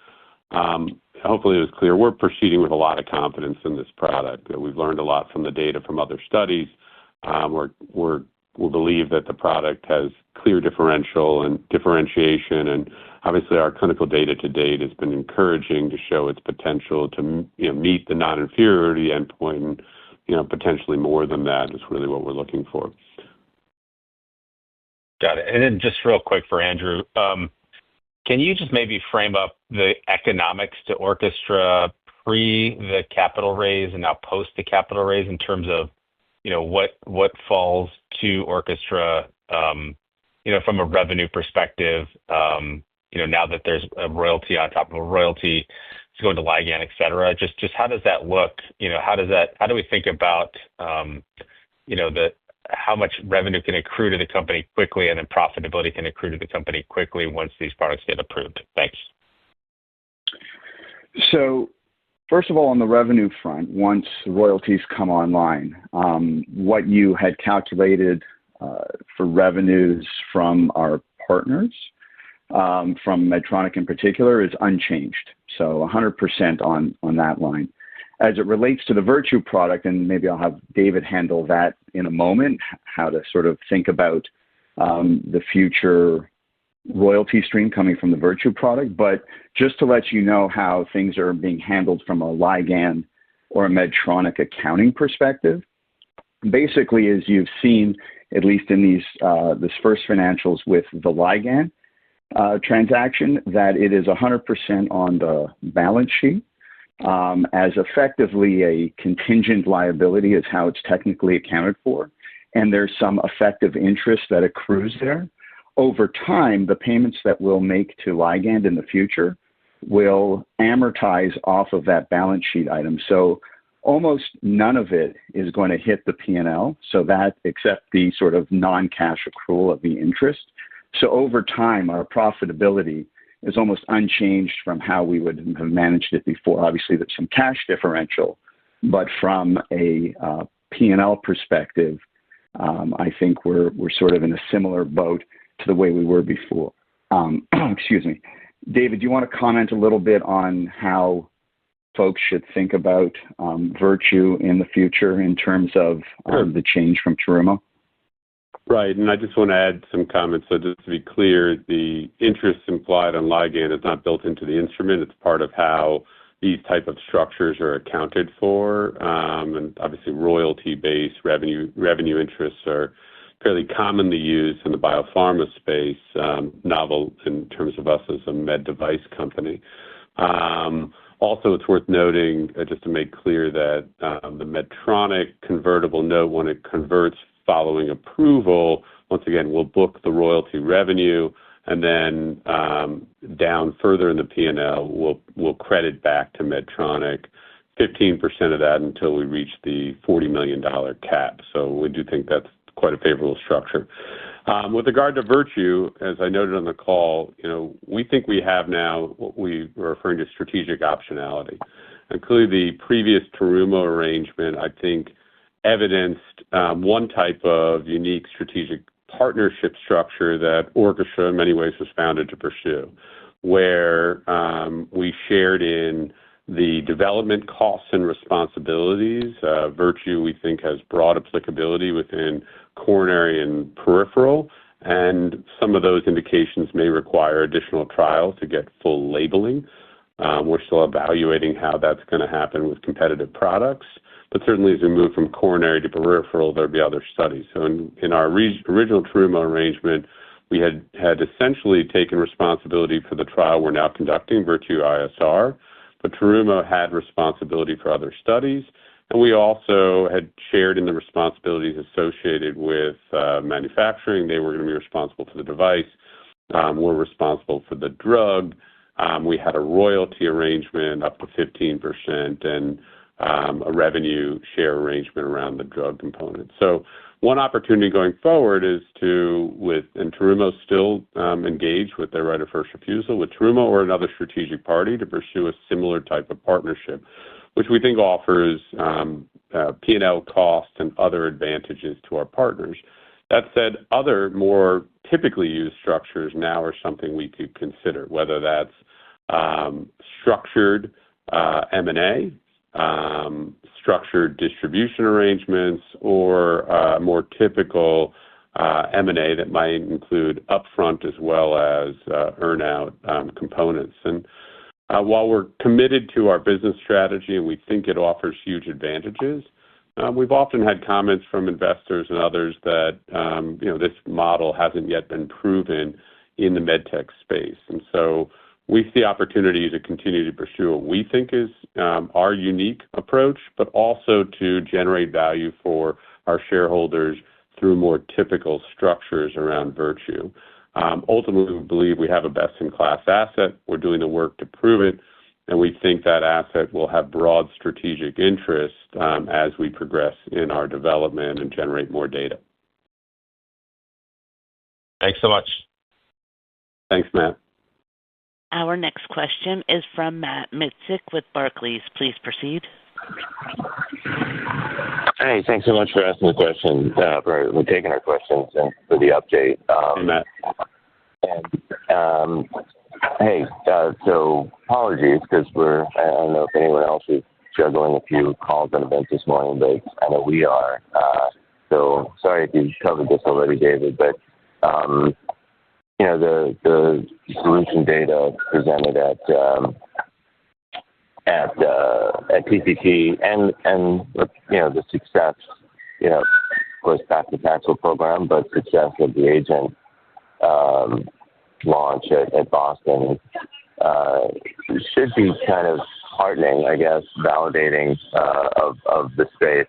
Hopefully it was clear. We're proceeding with a lot of confidence in this product. We've learned a lot from the data from other studies. We believe that the product has clear differentiation, and obviously our clinical data to date has been encouraging to show its potential to meet the non-inferiority endpoint, and potentially more than that is really what we're looking for. Got it. And then just real quick for Andrew, can you just maybe frame up the economics to Orchestra pre the capital raise and now post the capital raise in terms of what falls to Orchestra from a revenue perspective, now that there's a royalty on top of a royalty, it's going to Ligand, et cetera. Just how does that look? How do we think about how much revenue can accrue to the company quickly and then profitability can accrue to the company quickly once these products get approved? Thanks. So first of all, on the revenue front, once royalties come online, what you had calculated for revenues from our partners, from Medtronic in particular, is unchanged. So 100% on that line. As it relates to the Virtue product, and maybe I'll have David handle that in a moment, how to sort of think about the future royalty stream coming from the Virtue product. But just to let you know how things are being handled from a Ligand or a Medtronic accounting perspective, basically, as you've seen, at least in this first financials with the Ligand transaction, that it is 100% on the balance sheet. As effectively a contingent liability is how it's technically accounted for, and there's some effective interest that accrues there. Over time, the payments that we'll make to Ligand in the future will amortize off of that balance sheet item. So almost none of it is going to hit the P&L, so that except the sort of non-cash accrual of the interest. So over time, our profitability is almost unchanged from how we would have managed it before. Obviously, there's some cash differential, but from a P&L perspective, I think we're sort of in a similar boat to the way we were before. Excuse me. David, do you want to comment a little bit on how folks should think about Virtue in the future in terms of the change from Terumo? Right, and I just want to add some comments. So just to be clear, the interest implied on Ligand is not built into the instrument. It's part of how these type of structures are accounted for. And obviously royalty-based revenue interests are fairly commonly used in the biopharma space, novel in terms of us as a med device company. Also, it's worth noting, just to make clear, that the Medtronic convertible note, when it converts following approval, once again, we'll book the royalty revenue, and then down further in the P&L, we'll credit back to Medtronic 15% of that until we reach the $40 million cap. So we do think that's quite a favorable structure. With regard to Virtue, as I noted on the call, we think we have now what we were referring to strategic optionality. And clearly the previous Terumo arrangement, I think, evidenced one type of unique strategic partnership structure that Orchestra in many ways was founded to pursue. where we shared in the development costs and responsibilities. Virtue, we think, has broad applicability within coronary and peripheral, and some of those indications may require additional trials to get full labeling. We're still evaluating how that's going to happen with competitive products. But certainly as we move from coronary to peripheral, there'll be other studies. So in our original Terumo arrangement, we had essentially taken responsibility for the trial we're now conducting, Virtue ISR, but Terumo had responsibility for other studies, and we also had shared in the responsibilities associated with manufacturing. They were going to be responsible for the device. We're responsible for the drug. We had a royalty arrangement up to 15% and a revenue share arrangement around the drug component. So one opportunity going forward is and Terumo's still engaged with their right of first refusal with Terumo or another strategic party to pursue a similar type of partnership, which we think offers P&L cost and other advantages to our partners. That said, other more typically used structures now are something we could consider, whether that's structured M&A, structured distribution arrangements, or more typical M&A that might include upfront as well as earn-out components. And while we're committed to our business strategy and we think it offers huge advantages, we've often had comments from investors and others that this model hasn't yet been proven in the medtech space. And so we see opportunity to continue to pursue what we think is our unique approach, but also to generate value for our shareholders through more typical structures around Virtue. Ultimately, we believe we have a best-in-class asset. We're doing the work to prove it, and we think that asset will have broad strategic interest as we progress in our development and generate more data. Thanks so much. Thanks, Matt. Our next question is from Matt Miksic with Barclays. Please proceed. Hey, thanks so much for asking the question, for taking our questions and for the update. Hey, Matt. So apologies because I don't know if anyone else is juggling a few calls and events this morning, but I know we are. So sorry if you covered this already, David, but the solution data presented at TCT and the success, of course, paclitaxel program, but success of the agent launch at Boston should be kind of heartening, I guess, validating of the space.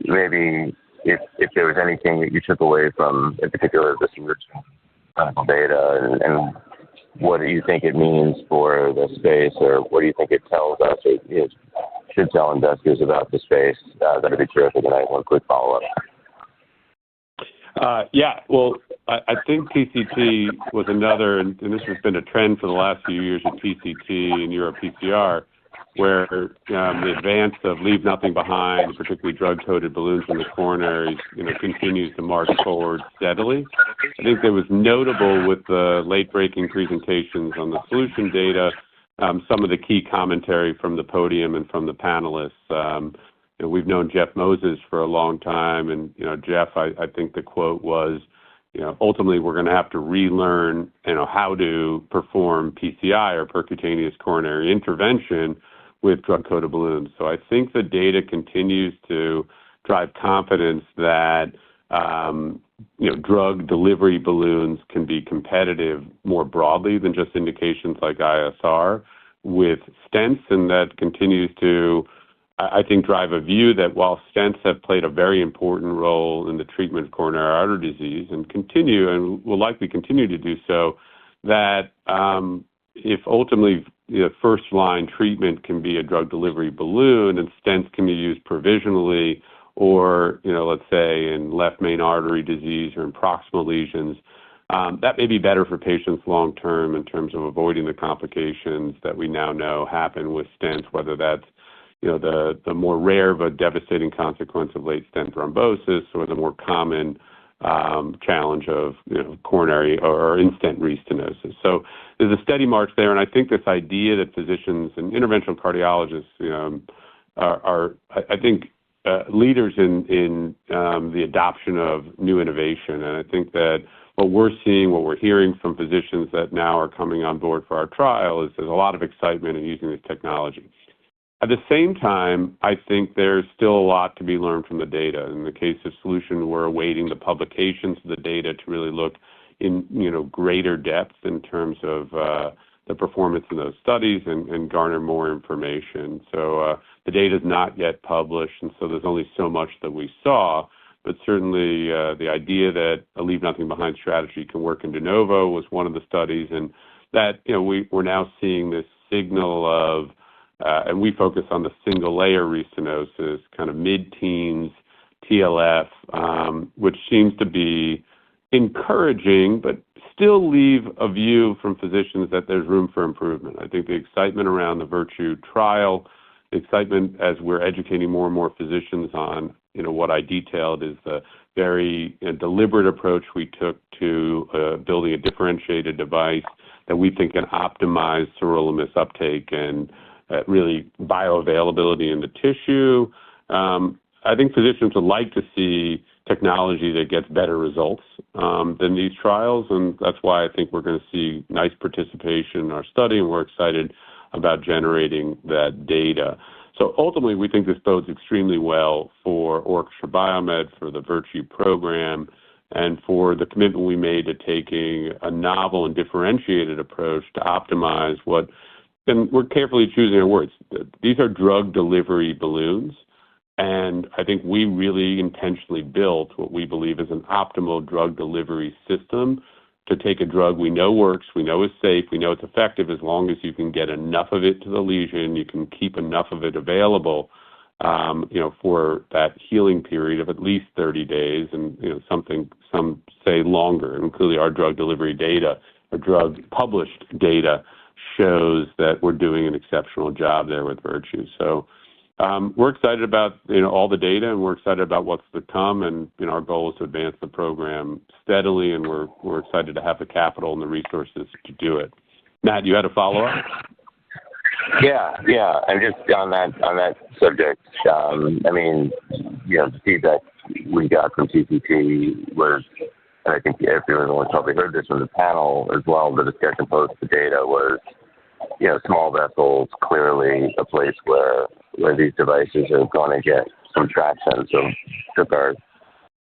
Maybe if there was anything that you took away from, in particular, the solution clinical data, and what do you think it means for the space, or what do you think it tells us, or it should tell investors about the space? That'd be terrific, and I have one quick follow-up. Well, I think TCT was another, and this has been a trend for the last few years at TCT and EuroPCR, where the advance of leave nothing behind, particularly drug-coated balloons in the coronaries, continues to march forward steadily. I think it was notable with the late-breaking presentations on the solution data, some of the key commentary from the podium and from the panelists. We've known Jeff Moses for a long time, and Jeff, I think the quote was, ultimately we're going to have to relearn, how to perform PCI or percutaneous coronary intervention with drug-coated balloons. So I think the data continues to drive confidence that drug delivery balloons can be competitive more broadly than just indications like ISR with stents, and that continues to, I think, drive a view that while stents have played a very important role in the treatment of coronary artery disease and will likely continue to do so, that if ultimately first-line treatment can be a drug delivery balloon and stents can be used provisionally, or let's say in left main artery disease or in proximal lesions, that may be better for patients long-term in terms of avoiding the complications that we now know happen with stents, whether that's the more rare but devastating consequence of late stent thrombosis or the more common challenge of coronary or in-stent restenosis. So there's a steady march there, and I think this idea that physicians and interventional cardiologists are I think, leaders in the adoption of new innovation. And I think that what we're seeing, what we're hearing from physicians that now are coming on board for our trial is there's a lot of excitement in using this technology. At the same time, I think there's still a lot to be learned from the data. In the case of Solution, we're awaiting the publications of the data to really look in greater depth in terms of the performance in those studies and garner more information. So the data is not yet published, and so there's only so much that we saw. But certainly the idea that a leave nothing behind strategy can work in de novo was one of the studies, and that we're now seeing this signal of, and we focus on the single layer restenosis, kind of mid-teens TLF, which seems to be encouraging, but still leave a view from physicians that there's room for improvement. I think the excitement around the Virtue trial, the excitement as we're educating more and more physicians on what I detailed is the very deliberate approach we took to building a differentiated device that we think can optimize sirolimus uptake and really bioavailability in the tissue. I think physicians would like to see technology that gets better results than these trials, and that's why I think we're going to see nice participation in our study, and we're excited about generating that data. So ultimately, we think this bodes extremely well for Orchestra BioMed, for the Virtue program, and for the commitment we made to taking a novel and differentiated approach to optimize and we're carefully choosing our words. These are drug delivery balloons, and I think we really intentionally built what we believe is an optimal drug delivery system to take a drug we know works, we know is safe, we know it's effective as long as you can get enough of it to the lesion, you can keep enough of it available, for that healing period of at least 30 days, and some say longer. And clearly, our drug delivery data, our drug published data, shows that we're doing an exceptional job there with Virtue. So we're excited about all the data, and we're excited about what's to come. And our goal is to advance the program steadily, and we're excited to have the capital and the resources to do it. Matt, you had a follow-up? Yeah, and just on that subject, the feedback we got from TCT was, and I think everyone probably heard this from the panel as well, the discussion post the data was, small vessels, clearly a place where these devices are going to get some traction. So took our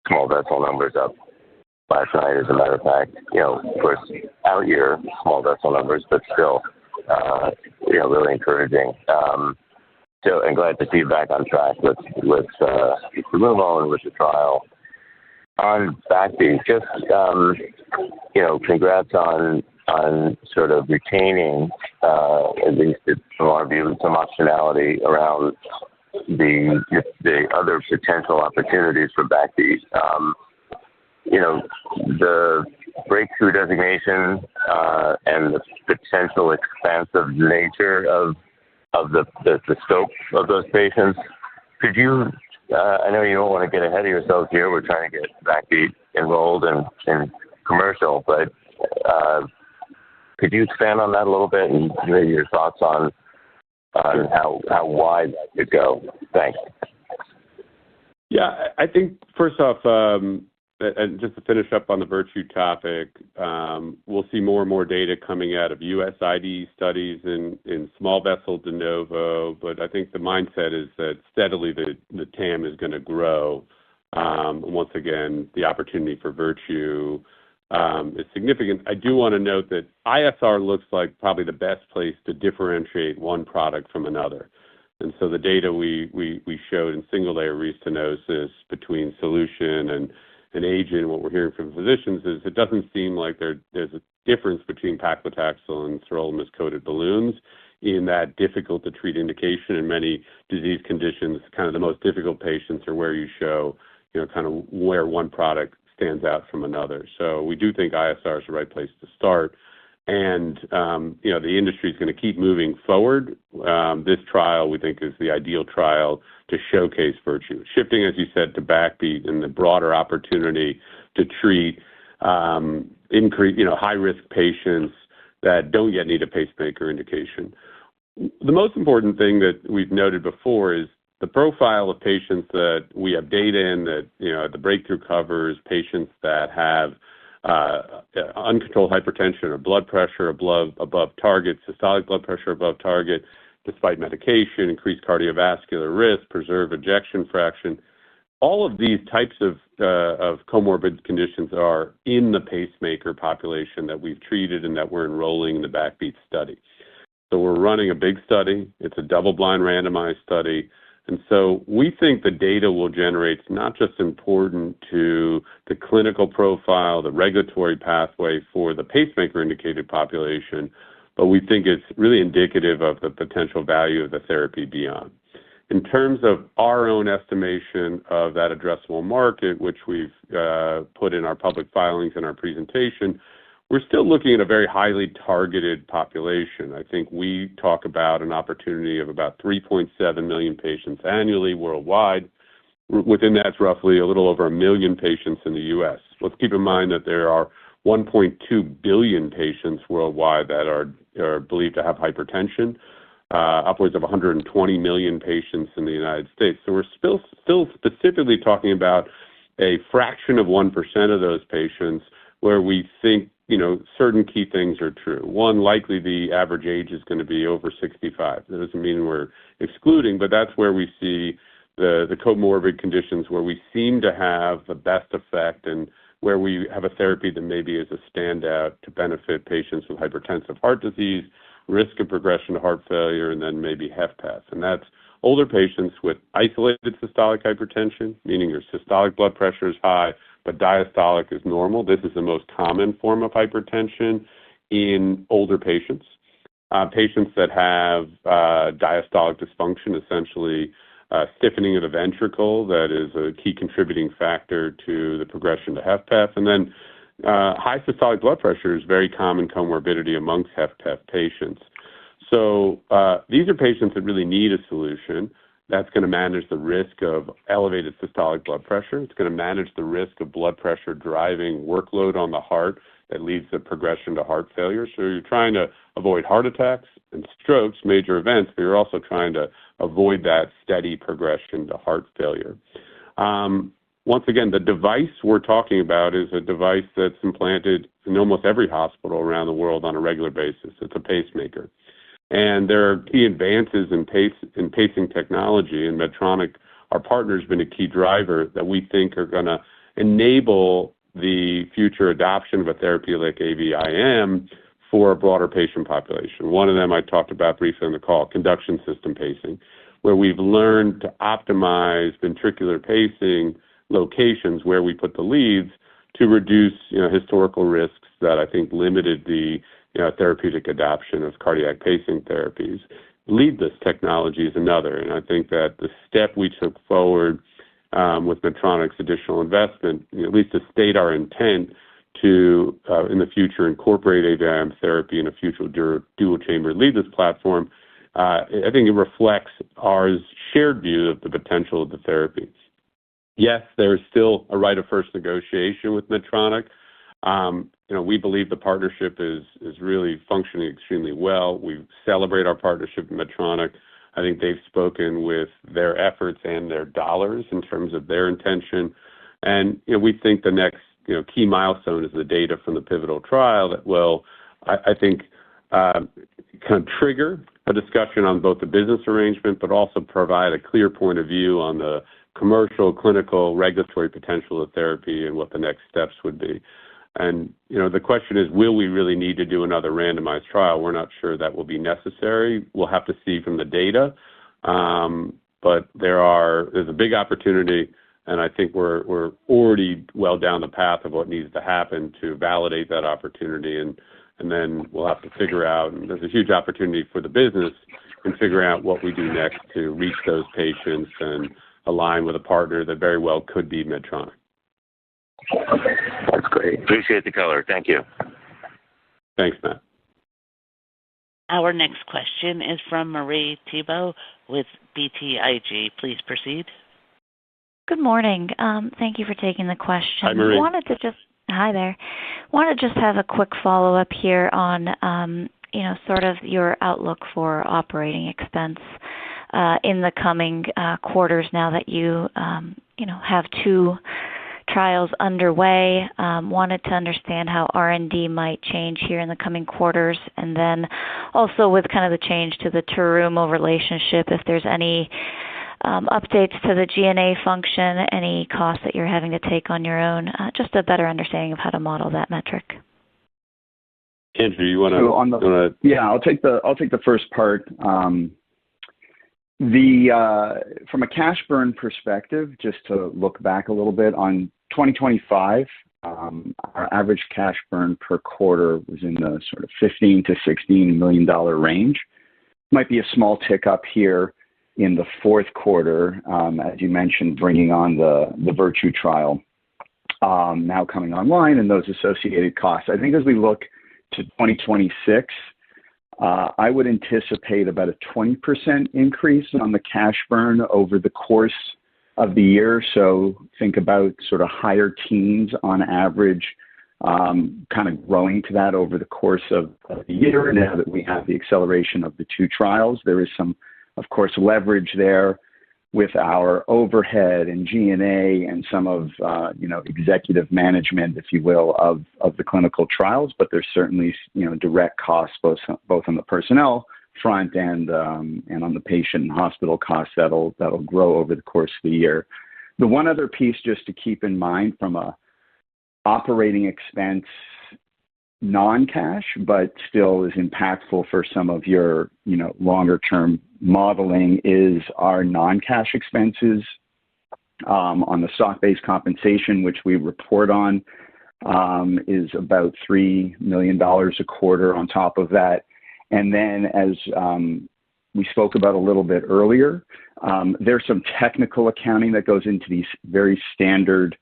small vessel numbers up last night, as a matter of fact. Of course, out year small vessel numbers, but still, really encouraging. So I'm glad to see you back on track with Removal and with the trial. On backbeat, just congrats on sort of retaining, at least from our view, some optionality around the other potential opportunities for backbeat. The breakthrough designation and the potential expansive nature of the scope of those patients. Could you? I know you don't want to get ahead of yourselves here. We're trying to get backbeat enrolled and commercial, but could you expand on that a little bit and maybe your thoughts on how wide that could go? Thanks. Yeah, I think first off, and just to finish up on the Virtue topic, we'll see more and more data coming out of U.S. IDE studies in small vessel de novo, but I think the mindset is that steadily the TAM is going to grow. Once again, the opportunity for Virtue is significant. I do want to note that ISR looks like probably the best place to differentiate one product from another. And so the data we showed in single-layer restenosis between Solution and agent, what we're hearing from physicians is it doesn't seem like there's a difference between paclitaxel and sirolimus-coated balloons in that difficult-to-treat indication. In many disease conditions, kind of the most difficult patients are where you show, kind of where one product stands out from another. So we do think ISR is the right place to start. And, the industry is going to keep moving forward. This trial, we think, is the ideal trial to showcase virtue. Shifting, as you said, to backbeat and the broader opportunity to treat high-risk patients that don't yet need a pacemaker indication. The most important thing that we've noted before is the profile of patients that we have data in that, the breakthrough covers patients that have uncontrolled hypertension or blood pressure above target, systolic blood pressure above target, despite medication, increased cardiovascular risk, preserved ejection fraction. All of these types of comorbid conditions are in the pacemaker population that we've treated and that we're enrolling in the backbeat study. So we're running a big study. It's a double-blind randomized study. And so we think the data will generate not just important to the clinical profile, the regulatory pathway for the pacemaker-indicated population, but we think it's really indicative of the potential value of the therapy beyond. In terms of our own estimation of that addressable market, which we've put in our public filings and our presentation, we're still looking at a very highly targeted population. I think we talk about an opportunity of about 3.7 million patients annually worldwide. Within that's roughly a little over 1 million patients in the U.S. Let's keep in mind that there are 1.2 billion patients worldwide that are believed to have hypertension, upwards of 120 million patients in the United States. So we're still specifically talking about a fraction of 1% of those patients where we think certain key things are true. One, likely the average age is going to be over 65. That doesn't mean we're excluding, but that's where we see the comorbid conditions where we seem to have the best effect and where we have a therapy that maybe is a standout to benefit patients with hypertensive heart disease, risk of progression to heart failure, and then maybe HFpEF. And that's older patients with isolated systolic hypertension, meaning your systolic blood pressure is high, but diastolic is normal. This is the most common form of hypertension in older patients. Patients that have diastolic dysfunction, essentially stiffening of the ventricle, that is a key contributing factor to the progression to HFpEF. And then high systolic blood pressure is very common comorbidity amongst HFpEF patients. So these are patients that really need a solution that's going to manage the risk of elevated systolic blood pressure. It's going to manage the risk of blood pressure driving workload on the heart that leads to progression to heart failure. So you're trying to avoid heart attacks and strokes, major events, but you're also trying to avoid that steady progression to heart failure. Once again, the device we're talking about is a device that's implanted in almost every hospital around the world on a regular basis. It's a pacemaker. And there are key advances in pacing technology, and Medtronic, our partner, has been a key driver that we think are going to enable the future adoption of a therapy like AVIM for a broader patient population. One of them I talked about briefly on the call, conduction system pacing, where we've learned to optimize ventricular pacing locations where we put the leads to reduce historical risks that I think limited the therapeutic adoption of cardiac pacing therapies. Leadless technology is another, and I think that the step we took forward with Medtronic's additional investment, at least to state our intent to, in the future, incorporate AVIM therapy in a future dual-chamber leadless platform, I think it reflects our shared view of the potential of the therapy. Yes, there is still a right of first negotiation with Medtronic. We believe the partnership is really functioning extremely well. We celebrate our partnership with Medtronic. I think they've spoken with their efforts and their dollars in terms of their intention. And we think the next key milestone is the data from the pivotal trial that will, I think, kind of trigger a discussion on both the business arrangement, but also provide a clear point of view on the commercial, clinical, regulatory potential of therapy and what the next steps would be. And, the question is, will we really need to do another randomized trial? We're not sure that will be necessary. We'll have to see from the data. But there's a big opportunity, and I think we're already well down the path of what needs to happen to validate that opportunity. And then we'll have to figure out, and there's a huge opportunity for the business in figuring out what we do next to reach those patients and align with a partner that very well could be Medtronic. That's great. Appreciate the color. Thank you. Thanks, Matt. Our next question is from Marie Thibault with BTIG. Please proceed. Good morning. Thank you for taking the question. Hi, Marie. Hi there. Want to just have a quick follow-up here on, sort of your outlook for operating expense in the coming quarters now that you have two trials underway. Wanted to understand how R&D might change here in the coming quarters, and then also with kind of the change to the Terumo relationship, if there's any updates to the G&A function, any costs that you're having to take on your own, just a better understanding of how to model that metric. Andrew, you want to? Yeah, I'll take the first part. From a cash burn perspective, just to look back a little bit on 2025, our average cash burn per quarter was in the sort of $15 to $16 million range. Might be a small tick up here in the fourth quarter, as you mentioned, bringing on the Virtue trial now coming online and those associated costs. I think as we look to 2026, I would anticipate about a 20% increase on the cash burn over the course of the year. So think about sort of higher teens on average, kind of growing to that over the course of the year. Now that we have the acceleration of the two trials, there is some, of course, leverage there with our overhead and G&A and some of, executive management, if you will, of the clinical trials. But there's certainly, direct costs, both on the personnel front and on the patient and hospital costs that'll grow over the course of the year. The one other piece just to keep in mind from a operating expense non-cash, but still is impactful for some of your, longer term modeling is our non-cash expenses on the stock-based compensation, which we report on, is about $3 million a quarter on top of that. And then as we spoke about a little bit earlier, there's some technical accounting that goes into these very standard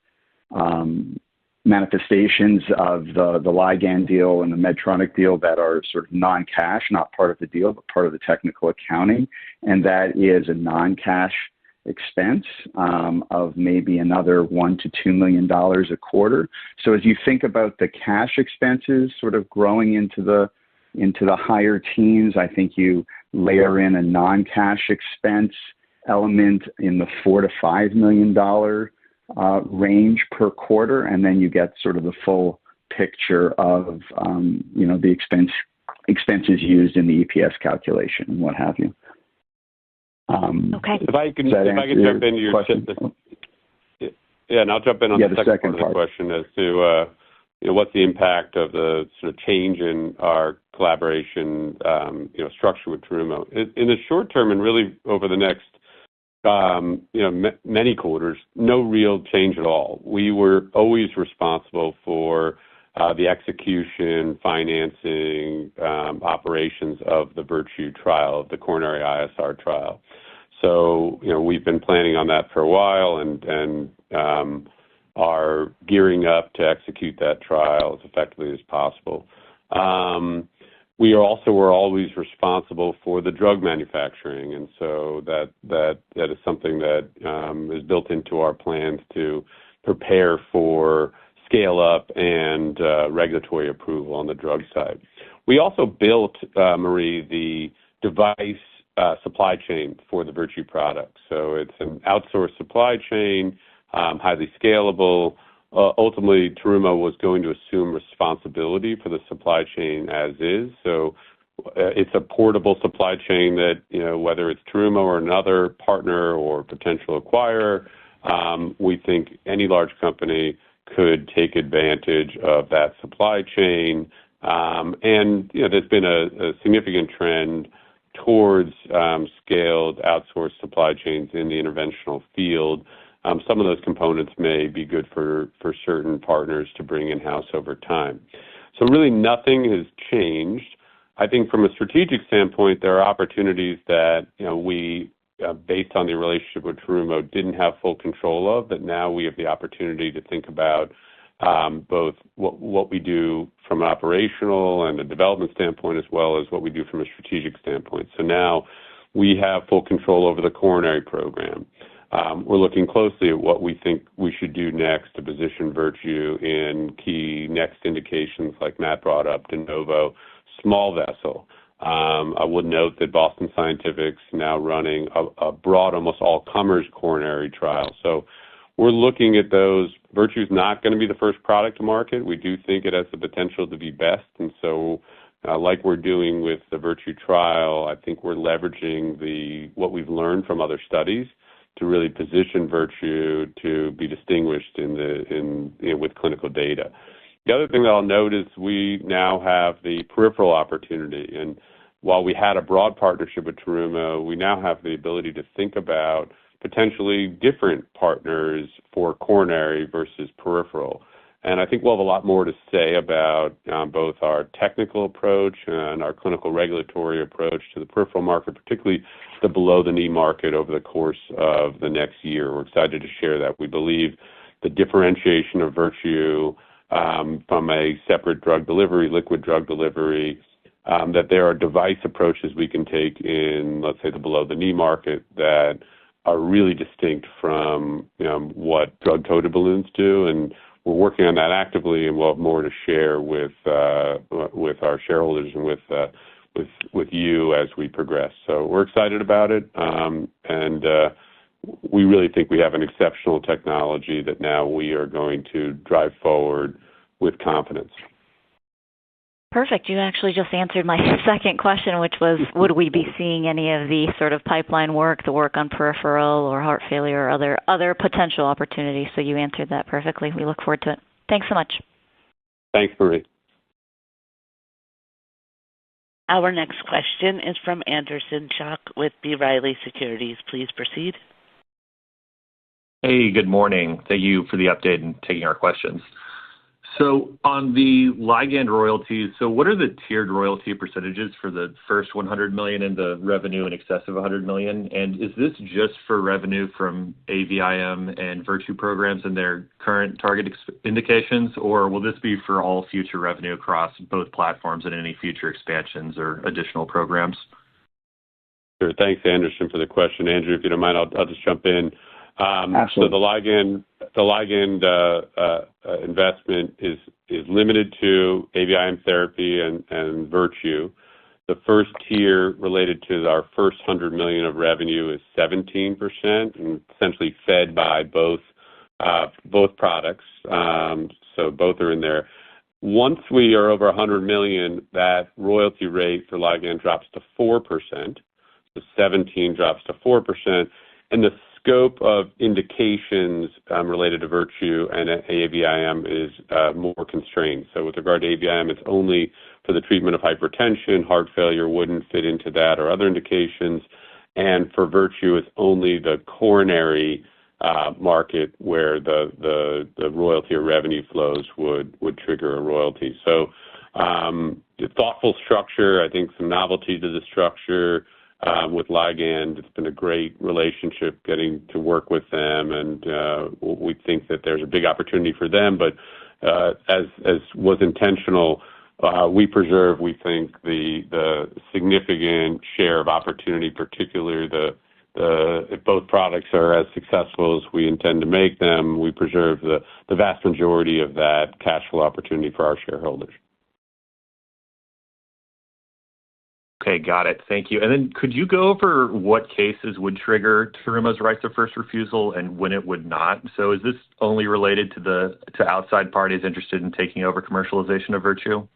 manifestations of the Ligand deal and the Medtronic deal that are sort of non-cash, not part of the deal, but part of the technical accounting. And that is a non-cash expense of maybe another $1 to $2 million a quarter. So as you think about the cash expenses sort of growing into the higher teens, I think you layer in a non-cash expense element in the $4 to $5 million range per quarter, and then you get sort of the full picture of the expenses used in the EPS calculation and what have you. Okay. If I can jump into your question. Yeah, and I'll jump in on the second part of the question as to what's the impact of the sort of change in our collaboration structure with Terumo. In the short term, and really over the next many quarters, no real change at all. We were always responsible for the execution, financing, operations of the Virtue trial, the coronary ISR trial. So, we've been planning on that for a while and are gearing up to execute that trial as effectively as possible. We were always responsible for the drug manufacturing, and so that is something that is built into our plans to prepare for scale up and regulatory approval on the drug side. We also built, Marie, the device supply chain for the Virtue product. So it's an outsourced supply chain, highly scalable. Ultimately, Terumo was going to assume responsibility for the supply chain as is. So it's a portable supply chain that, whether it's Terumo or another partner or potential acquirer, we think any large company could take advantage of that supply chain. And there's been a significant trend towards scaled outsourced supply chains in the interventional field. Some of those components may be good for certain partners to bring in-house over time. So really nothing has changed. I think from a strategic standpoint, there are opportunities that we, based on the relationship with Terumo, didn't have full control of, that now we have the opportunity to think about both what we do from an operational and a development standpoint, as well as what we do from a strategic standpoint. So now we have full control over the coronary program. We're looking closely at what we think we should do next to position Virtue in key next indications like Matt brought up, de novo, small vessel. I would note that Boston Scientific's now running a broad, almost all-comers coronary trial. So we're looking at those. Virtue's not going to be the first product to market. We do think it has the potential to be best. And so like we're doing with the Virtue trial, I think we're leveraging what we've learned from other studies to really position Virtue to be distinguished with clinical data. The other thing that I'll note is we now have the peripheral opportunity. And while we had a broad partnership with Terumo, we now have the ability to think about potentially different partners for coronary versus peripheral. And I think we'll have a lot more to say about both our technical approach and our clinical regulatory approach to the peripheral market, particularly the below-the-knee market over the course of the next year. We're excited to share that. We believe the differentiation of Virtue from a separate drug delivery, liquid drug delivery, that there are device approaches we can take in, let's say, the below-the-knee market that are really distinct from what drug-coated balloons do. And we're working on that actively, and we'll have more to share with our shareholders and with you as we progress. So we're excited about it, and we really think we have an exceptional technology that now we are going to drive forward with confidence. Perfect. You actually just answered my second question, which was, would we be seeing any of the sort of pipeline work, the work on peripheral or heart failure or other potential opportunities? So you answered that perfectly. We look forward to it. Thanks so much. Thanks, Marie. Our next question is from Anderson Schock with B. Riley Securities. Please proceed. Hey, good morning. Thank you for the update and taking our questions. So on the Ligand royalties, so what are the tiered royalty percentages for the first $100 million and the revenue in excess of $100 million? And is this just for revenue from AVIM and Virtue programs and their current target indications, or will this be for all future revenue across both platforms and any future expansions or additional programs? Sure. Thanks, Anderson, for the question. Andrew, if you don't mind, I'll just jump in. Absolutely. So the Ligand investment is limited to AVIM therapy and Virtue. The first tier related to our first $100 million of revenue is 17%, and essentially fed by both products. So both are in there. Once we are over $100 million, that royalty rate for Ligand drops to 4%. The 17 drops to 4%, and the scope of indications related to Virtue and AVIM is more constrained. So with regard to AVIM, it's only for the treatment of hypertension. Heart failure wouldn't fit into that or other indications. And for Virtue, it's only the coronary market where the royalty or revenue flows would trigger a royalty. So the thoughtful structure, I think some novelty to the structure. With Ligand, it's been a great relationship getting to work with them, and we think that there's a big opportunity for them. But as was intentional, we preserve, we think, the significant share of opportunity, particularly if both products are as successful as we intend to make them, we preserve the vast majority of that cash flow opportunity for our shareholders. Okay, got it. Thank you. And then could you go over what cases would trigger Terumo's rights of first refusal and when it would not? So is this only related to outside parties interested in taking over commercialization of Virtue?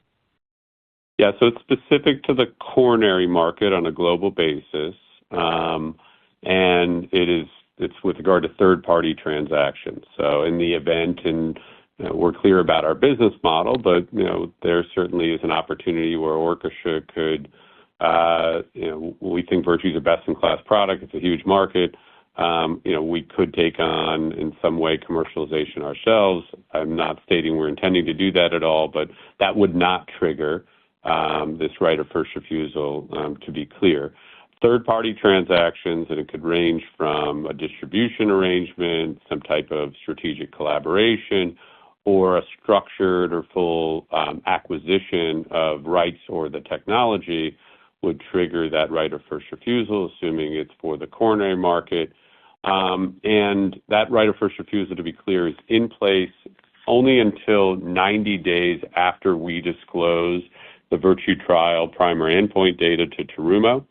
Yeah, so it's specific to the coronary market on a global basis, and it's with regard to third-party transactions. So in the event, and we're clear about our business model, but there certainly is an opportunity where Orchestra could. We think Virtue is a best-in-class product. It's a huge market. We could take on, in some way, commercialization ourselves. I'm not stating we're intending to do that at all, but that would not trigger this right of first refusal, to be clear. Third-party transactions, and it could range from a distribution arrangement, some type of strategic collaboration, or a structured or full acquisition of rights or the technology would trigger that right of first refusal, assuming it's for the coronary market. And that right of first refusal, to be clear, is in place only until 90 days after we disclose the Virtue trial primary endpoint data to Terumo,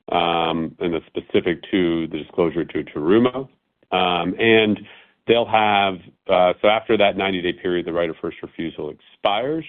and the specific to the disclosure to Terumo. And they'll have, so after that 90-day period, the right of first refusal expires.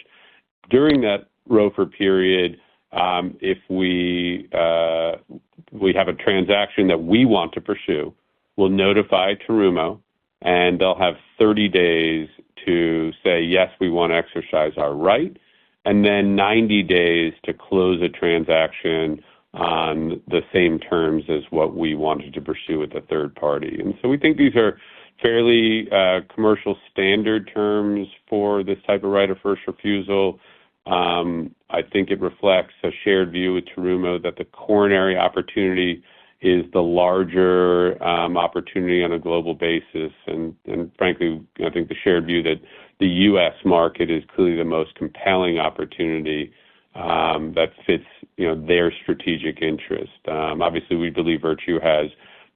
During that ROFR period, if we have a transaction that we want to pursue, we'll notify Terumo, and they'll have 30 days to say, yes, we want to exercise our right, and then 90 days to close a transaction on the same terms as what we wanted to pursue with the third party. And so we think these are fairly commercial standard terms for this type of right of first refusal. I think it reflects a shared view with Terumo that the coronary opportunity is the larger opportunity on a global basis. And frankly, I think the shared view that the U.S. market is clearly the most compelling opportunity that fits their strategic interest. Obviously, we believe Virtue has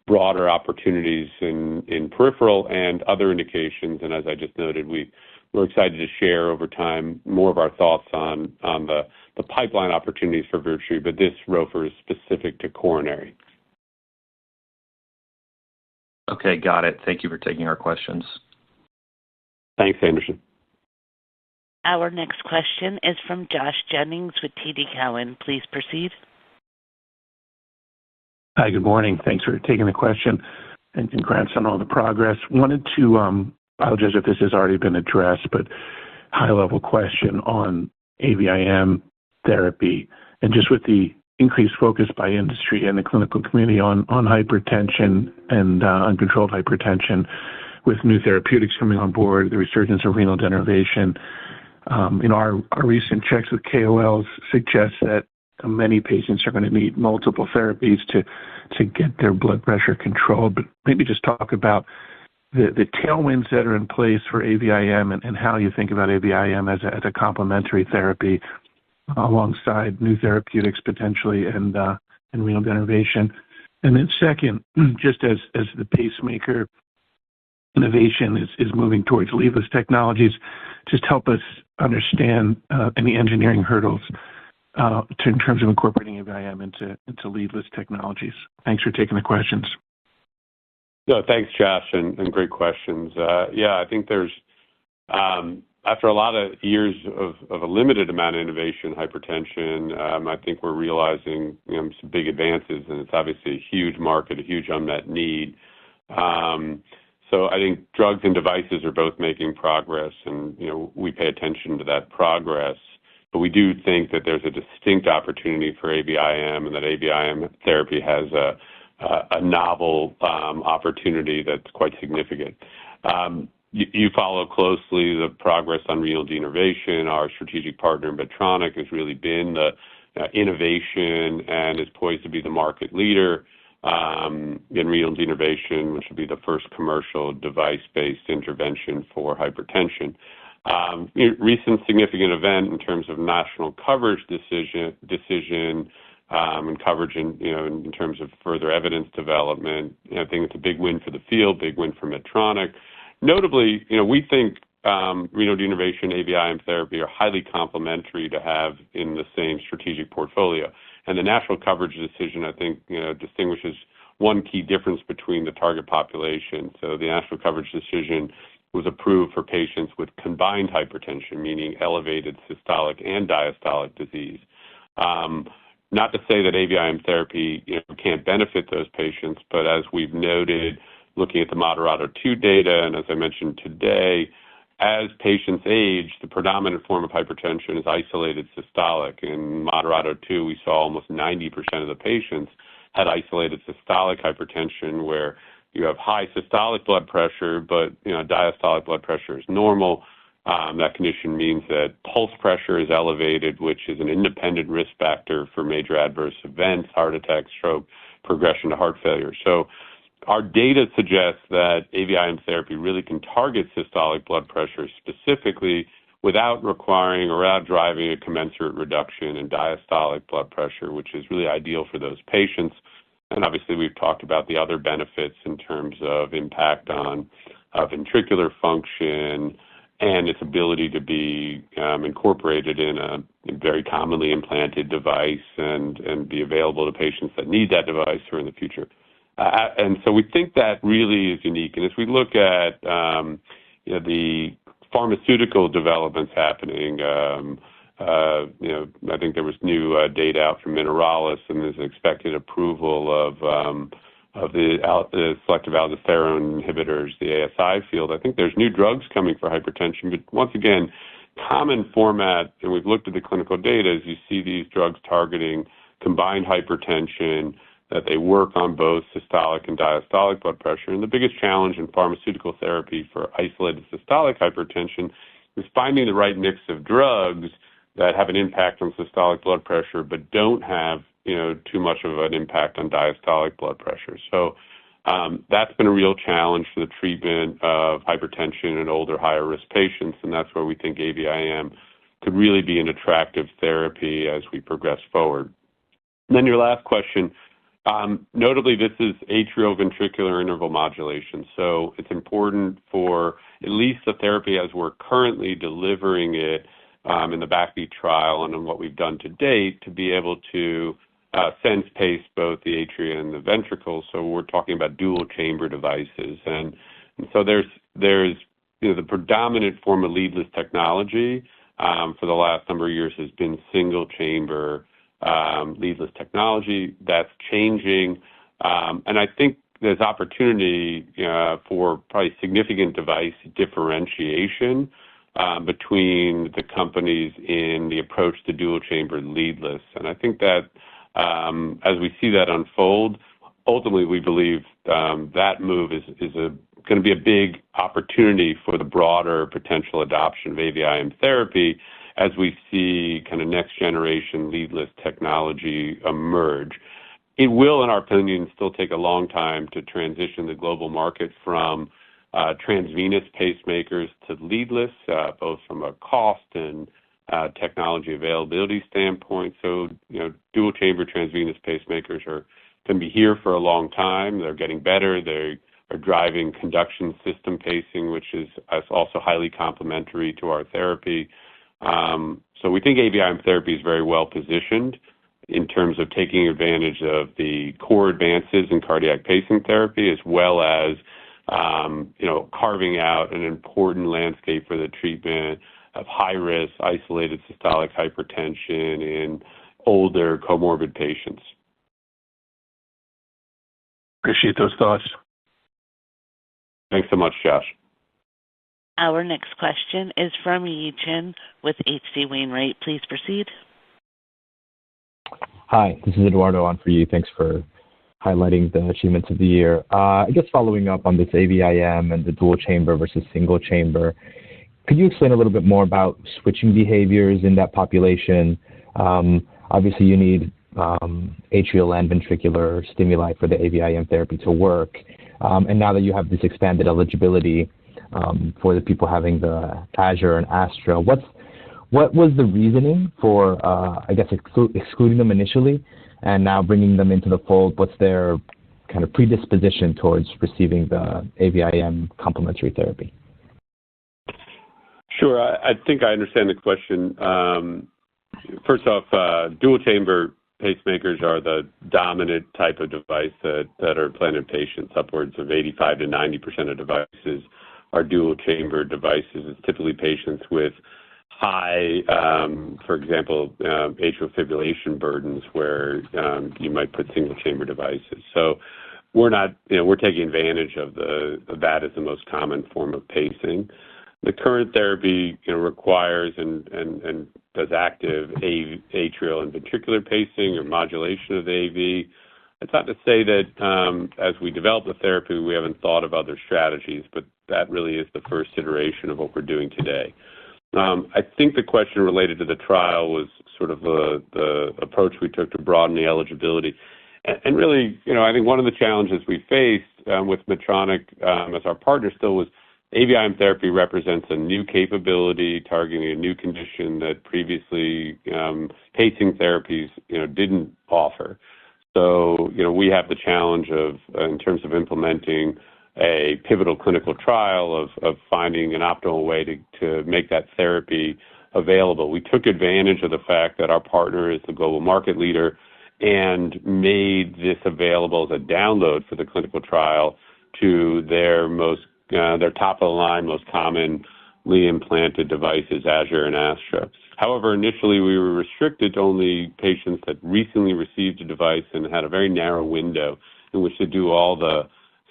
broader opportunities in peripheral and other indications. And as I just noted, we're excited to share over time more of our thoughts on the pipeline opportunities for Virtue, but this ROFR is specific to coronary. Okay, got it. Thank you for taking our questions. Thanks, Anderson. Our next question is from Josh Jennings with TD Cowen. Please proceed. Hi, good morning. Thanks for taking the question, and congrats on all the progress. Wanted to apologize if this has already been addressed, but high-level question on AVIM therapy, and just with the increased focus by industry and the clinical community on hypertension and uncontrolled hypertension, with new therapeutics coming on board, the resurgence of renal denervation. Our recent checks with KOLs suggest that many patients are going to need multiple therapies to get their blood pressure controlled. But maybe just talk about the tailwinds that are in place for AVIM and how you think about AVIM as a complementary therapy alongside new therapeutics potentially and renal denervation. And then second, just as the pacemaker innovation is moving towards leadless technologies, just help us understand any engineering hurdles in terms of incorporating AVIM into leadless technologies. Thanks for taking the questions. No, thanks, Josh, and great questions. I think there's, after a lot of years of a limited amount of innovation, hypertension, I think we're realizing some big advances, and it's obviously a huge market, a huge unmet need. So I think drugs and devices are both making progress, and we pay attention to that progress. But we do think that there's a distinct opportunity for AVIM, and that AVIM therapy has a novel opportunity that's quite significant. You follow closely the progress on renal denervation. Our strategic partner, Medtronic, has really been the innovation and is poised to be the market leader in renal denervation, which will be the first commercial device-based intervention for hypertension. Recent significant event in terms of national coverage decision and coverage in terms of further evidence development. I think it's a big win for the field, big win for Medtronic. Notably, we think renal denervation, AVIM therapy are highly complementary to have in the same strategic portfolio. And the national coverage decision, I think, distinguishes one key difference between the target population. So the national coverage decision was approved for patients with combined hypertension, meaning elevated systolic and diastolic disease. Not to say that AVIM therapy can't benefit those patients, but as we've noted, looking at the Moderato 2 data, and as I mentioned today, as patients age, the predominant form of hypertension is isolated systolic. In Moderato 2, we saw almost 90% of the patients had isolated systolic hypertension, where you have high systolic blood pressure, but diastolic blood pressure is normal. That condition means that pulse pressure is elevated, which is an independent risk factor for major adverse events, heart attack, stroke, progression to heart failure. So Our data suggests that AVIM therapy really can target systolic blood pressure specifically without requiring or without driving a commensurate reduction in diastolic blood pressure, which is really ideal for those patients. And obviously, we've talked about the other benefits in terms of impact on ventricular function and its ability to be incorporated in a very commonly implanted device and be available to patients that need that device or in the future. And so we think that really is unique. And as we look at the pharmaceutical developments happening, I think there was new data out from Mineralys, and there's an expected approval of the selective aldosterone inhibitors, the ASI field. I think there's new drugs coming for hypertension, but once again, common format, and we've looked at the clinical data, as you see these drugs targeting combined hypertension, that they work on both systolic and diastolic blood pressure. And the biggest challenge in pharmaceutical therapy for isolated systolic hypertension is finding the right mix of drugs that have an impact on systolic blood pressure but don't have too much of an impact on diastolic blood pressure. So that's been a real challenge for the treatment of hypertension in older, higher-risk patients, and that's where we think AVIM could really be an attractive therapy as we progress forward. And then your last question, notably, this is atrioventricular interval modulation, so it's important for at least the therapy as we're currently delivering it in the BACKBEAT trial and in what we've done to date to be able to sense pace both the atria and the ventricles. So we're talking about dual chamber devices, and so there's the predominant form of leadless technology for the last number of years has been single chamber leadless technology. That's changing, and I think there's opportunity for probably significant device differentiation between the companies in the approach to dual chamber leadless. And I think that as we see that unfold, ultimately we believe that move is going to be a big opportunity for the broader potential adoption of AVIM therapy as we see kind of next generation leadless technology emerge. It will, in our opinion, still take a long time to transition the global market from transvenous pacemakers to leadless, both from a cost and technology availability standpoint. So, dual chamber transvenous pacemakers are going to be here for a long time. They're getting better. They are driving conduction system pacing, which is also highly complementary to our therapy. So we think AVIM therapy is very well positioned in terms of taking advantage of the core advances in cardiac pacing therapy, as well as carving out an important landscape for the treatment of high-risk isolated systolic hypertension in older comorbid patients. Appreciate those thoughts. Thanks so much, Josh. Our next question is from Yi Chen with H.C. Wainwright. Please proceed. Hi, this is Eduardo on for you. Thanks for highlighting the achievements of the year. I guess following up on this AVIM and the dual chamber versus single chamber, could you explain a little bit more about switching behaviors in that population? Obviously, you need atrial and ventricular stimuli for the AVIM therapy to work. And now that you have this expanded eligibility for the people having the Azure and Astra, what was the reasoning for, excluding them initially and now bringing them into the fold? What's their kind of predisposition towards receiving the AVIM complementary therapy? Sure. I think I understand the question. First off, dual chamber pacemakers are the dominant type of device that are implanted in patients. Upwards of 85 to 90% of devices are dual chamber devices. It's typically patients with high, for example, atrial fibrillation burdens where you might put single chamber devices. So we're not, we're taking advantage of that as the most common form of pacing. The current therapy requires and does active atrial and ventricular pacing or modulation of the AV. It's not to say that as we develop the therapy, we haven't thought of other strategies, but that really is the first iteration of what we're doing today. I think the question related to the trial was sort of the approach we took to broaden the eligibility. And really, I think one of the challenges we faced with Medtronic as our partner still was AVIM therapy represents a new capability targeting a new condition that previously pacing therapies, didn't offer. So, we have the challenge of, in terms of implementing a pivotal clinical trial of finding an optimal way to make that therapy available. We took advantage of the fact that our partner is the global market leader and made this available as a download for the clinical trial to their top of the line, most commonly implanted devices, Azure and Astra. However, initially we were restricted to only patients that recently received a device and had a very narrow window in which to do all the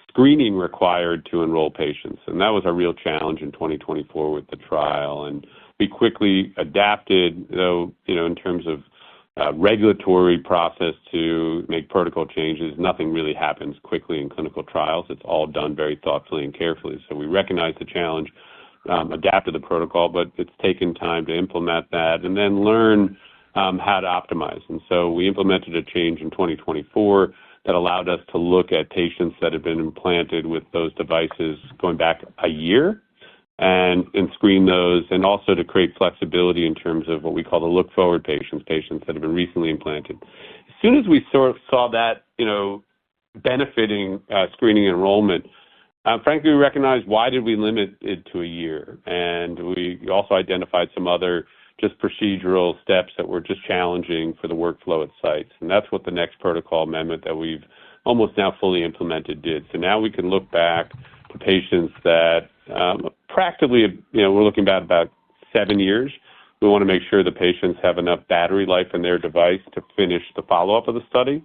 screening required to enroll patients. And that was a real challenge in 2024 with the trial. And we quickly adapted, though, in terms of regulatory process to make protocol changes. Nothing really happens quickly in clinical trials. It's all done very thoughtfully and carefully. So we recognize the challenge, adapted the protocol, but it's taken time to implement that and then learn how to optimize. And so we implemented a change in 2024 that allowed us to look at patients that had been implanted with those devices going back a year and screen those, and also to create flexibility in terms of what we call the look-forward patients that have been recently implanted. As soon as we saw that, benefiting screening enrollment, frankly, we recognized why did we limit it to a year? And we also identified some other just procedural steps that were just challenging for the workflow at sites. And that's what the next protocol amendment that we've almost now fully implemented did. So now we can look back to patients that practically, we're looking at about 7 years. We want to make sure the patients have enough battery life in their device to finish the follow-up of the study.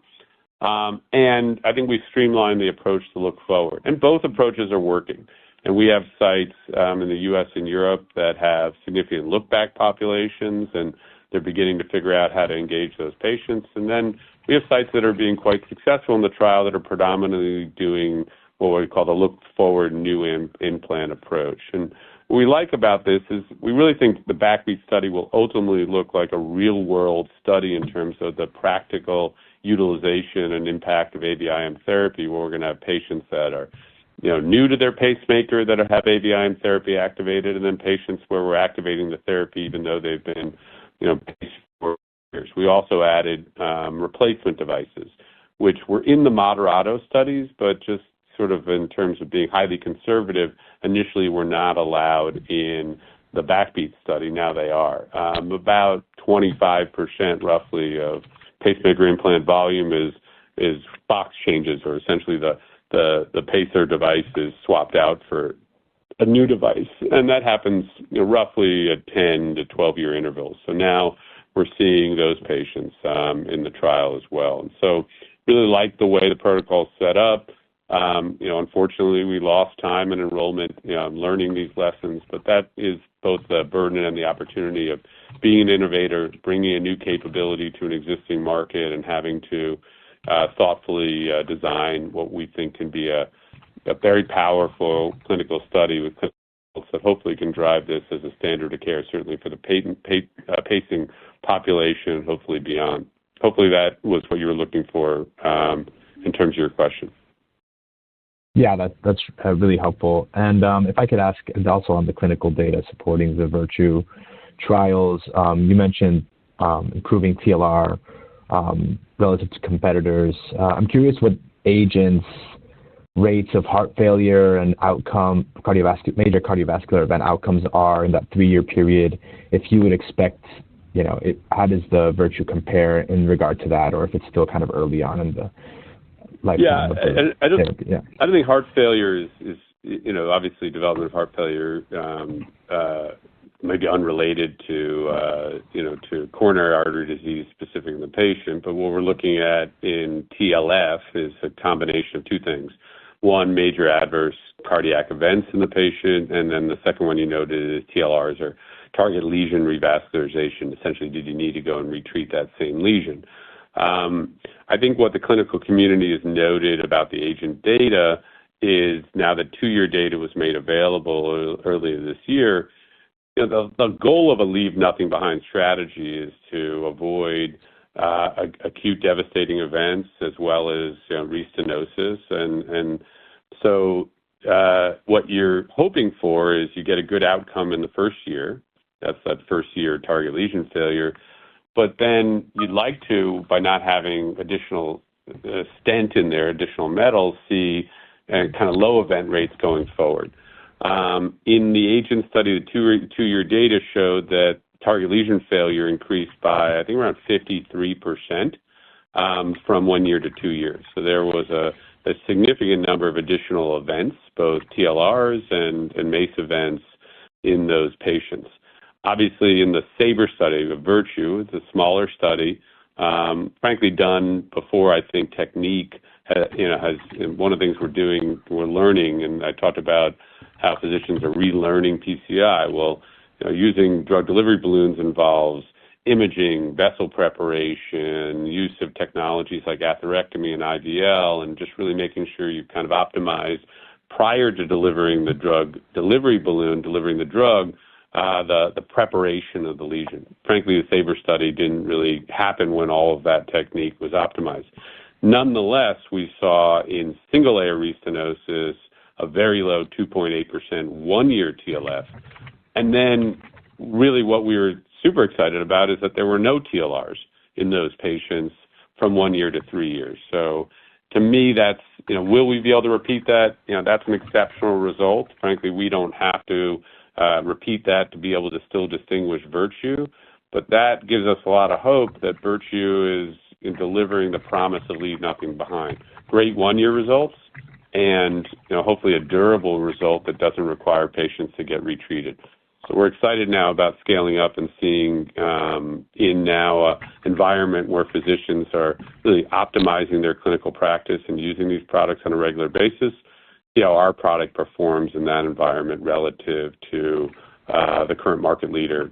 And I think we've streamlined the approach to look forward. And both approaches are working. And we have sites in the U.S. and Europe that have significant look-back populations, and they're beginning to figure out how to engage those patients. And then we have sites that are being quite successful in the trial that are predominantly doing what we call the look-forward new implant approach. And what we like about this is we really think the BACKBEAT study will ultimately look like a real-world study in terms of the practical utilization and impact of AVIM therapy, where we're going to have patients that are new to their pacemaker that have AVIM therapy activated, and then patients where we're activating the therapy even though they've been, paced for years. We also added replacement devices, which were in the Moderato studies, but just sort of in terms of being highly conservative, initially were not allowed in the BACKBEAT study. Now they are. About 25% roughly of pacemaker implant volume is box changes, or essentially the pacer device is swapped out for a new device. And that happens roughly at 10 to 12-year intervals. So now we're seeing those patients in the trial as well. And so really like the way the protocol is set up. Unfortunately, we lost time and enrollment learning these lessons, but that is both the burden and the opportunity of being an innovator, bringing a new capability to an existing market, and having to thoughtfully design what we think can be a very powerful clinical study with clinicals that hopefully can drive this as a standard of care, certainly for the pacing population, hopefully beyond. Hopefully that was what you were looking for in terms of your question. Yeah, that's really helpful. And if I could ask, and also on the clinical data supporting the Virtue trials, you mentioned improving TLR relative to competitors. I'm curious what agents' rates of heart failure and major cardiovascular event outcomes are in that 3-year period. If you would expect, how does the Virtue compare in regard to that, or if it's still kind of early on in the lifetime of the therapy? I don't think heart failure is obviously development of heart failure may be unrelated to coronary artery disease specific in the patient, but what we're looking at in TLF is a combination of two things. One, major adverse cardiac events in the patient, and then the second one you noted is TLRs, or target lesion revascularization. Essentially, did you need to go and retreat that same lesion? I think what the clinical community has noted about the agent data is now that 2-year data was made available earlier this year, the goal of a leave nothing behind strategy is to avoid acute devastating events as well as restenosis. And so what you're hoping for is you get a good outcome in the first year. That's that first year target lesion failure. But then you'd like to, by not having additional stent in there, additional metals, see kind of low event rates going forward. In the agent study, the two-year data showed that target lesion failure increased by, I think, around 53% from 1 year to 2 years. So there was a significant number of additional events, both TLRs and MACE events in those patients. Obviously, in the SABRE study of Virtue, it's a smaller study, frankly done before, I think, technique has one of the things we're learning, and I talked about how physicians are relearning PCI. Well, using drug delivery balloons involves imaging, vessel preparation, use of technologies like atherectomy and IVL, and just really making sure you kind of optimize prior to delivering the drug delivery balloon, delivering the drug, the preparation of the lesion. Frankly, the SABRE study didn't really happen when all of that technique was optimized. Nonetheless, we saw in single-layer restenosis a very low 2.8% 1-year TLF. And then really what we were super excited about is that there were no TLRs in those patients from 1 year to 3 years. So to me, that's, will we be able to repeat that? That's an exceptional result. Frankly, we don't have to repeat that to be able to still distinguish Virtue, but that gives us a lot of hope that Virtue is in delivering the promise of leave nothing behind. Great 1-year results, and hopefully a durable result that doesn't require patients to get retreated. So we're excited now about scaling up and seeing in now an environment where physicians are really optimizing their clinical practice and using these products on a regular basis, see how our product performs in that environment relative to the current market leader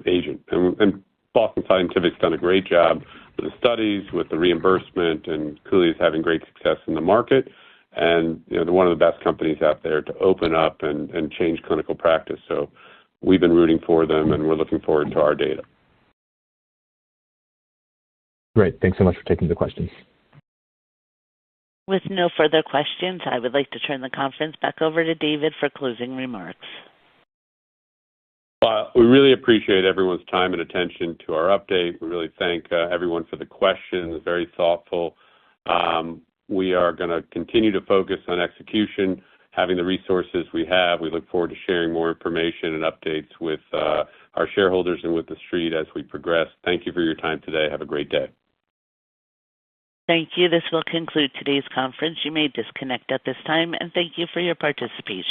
agent. And Boston Scientific's done a great job with the studies, with the reimbursement, and clearly is having great success in the market. And they're one of the best companies out there to open up and change clinical practice. So we've been rooting for them, and we're looking forward to our data. Great. Thanks so much for taking the questions. With no further questions, I would like to turn the conference back over to David for closing remarks. We really appreciate everyone's time and attention to our update. We really thank everyone for the questions, very thoughtful. We are going to continue to focus on execution, having the resources we have. We look forward to sharing more information and updates with our shareholders and with the street as we progress. Thank you for your time today. Have a great day. Thank you. This will conclude today's conference. You may disconnect at this time, and thank you for your participation.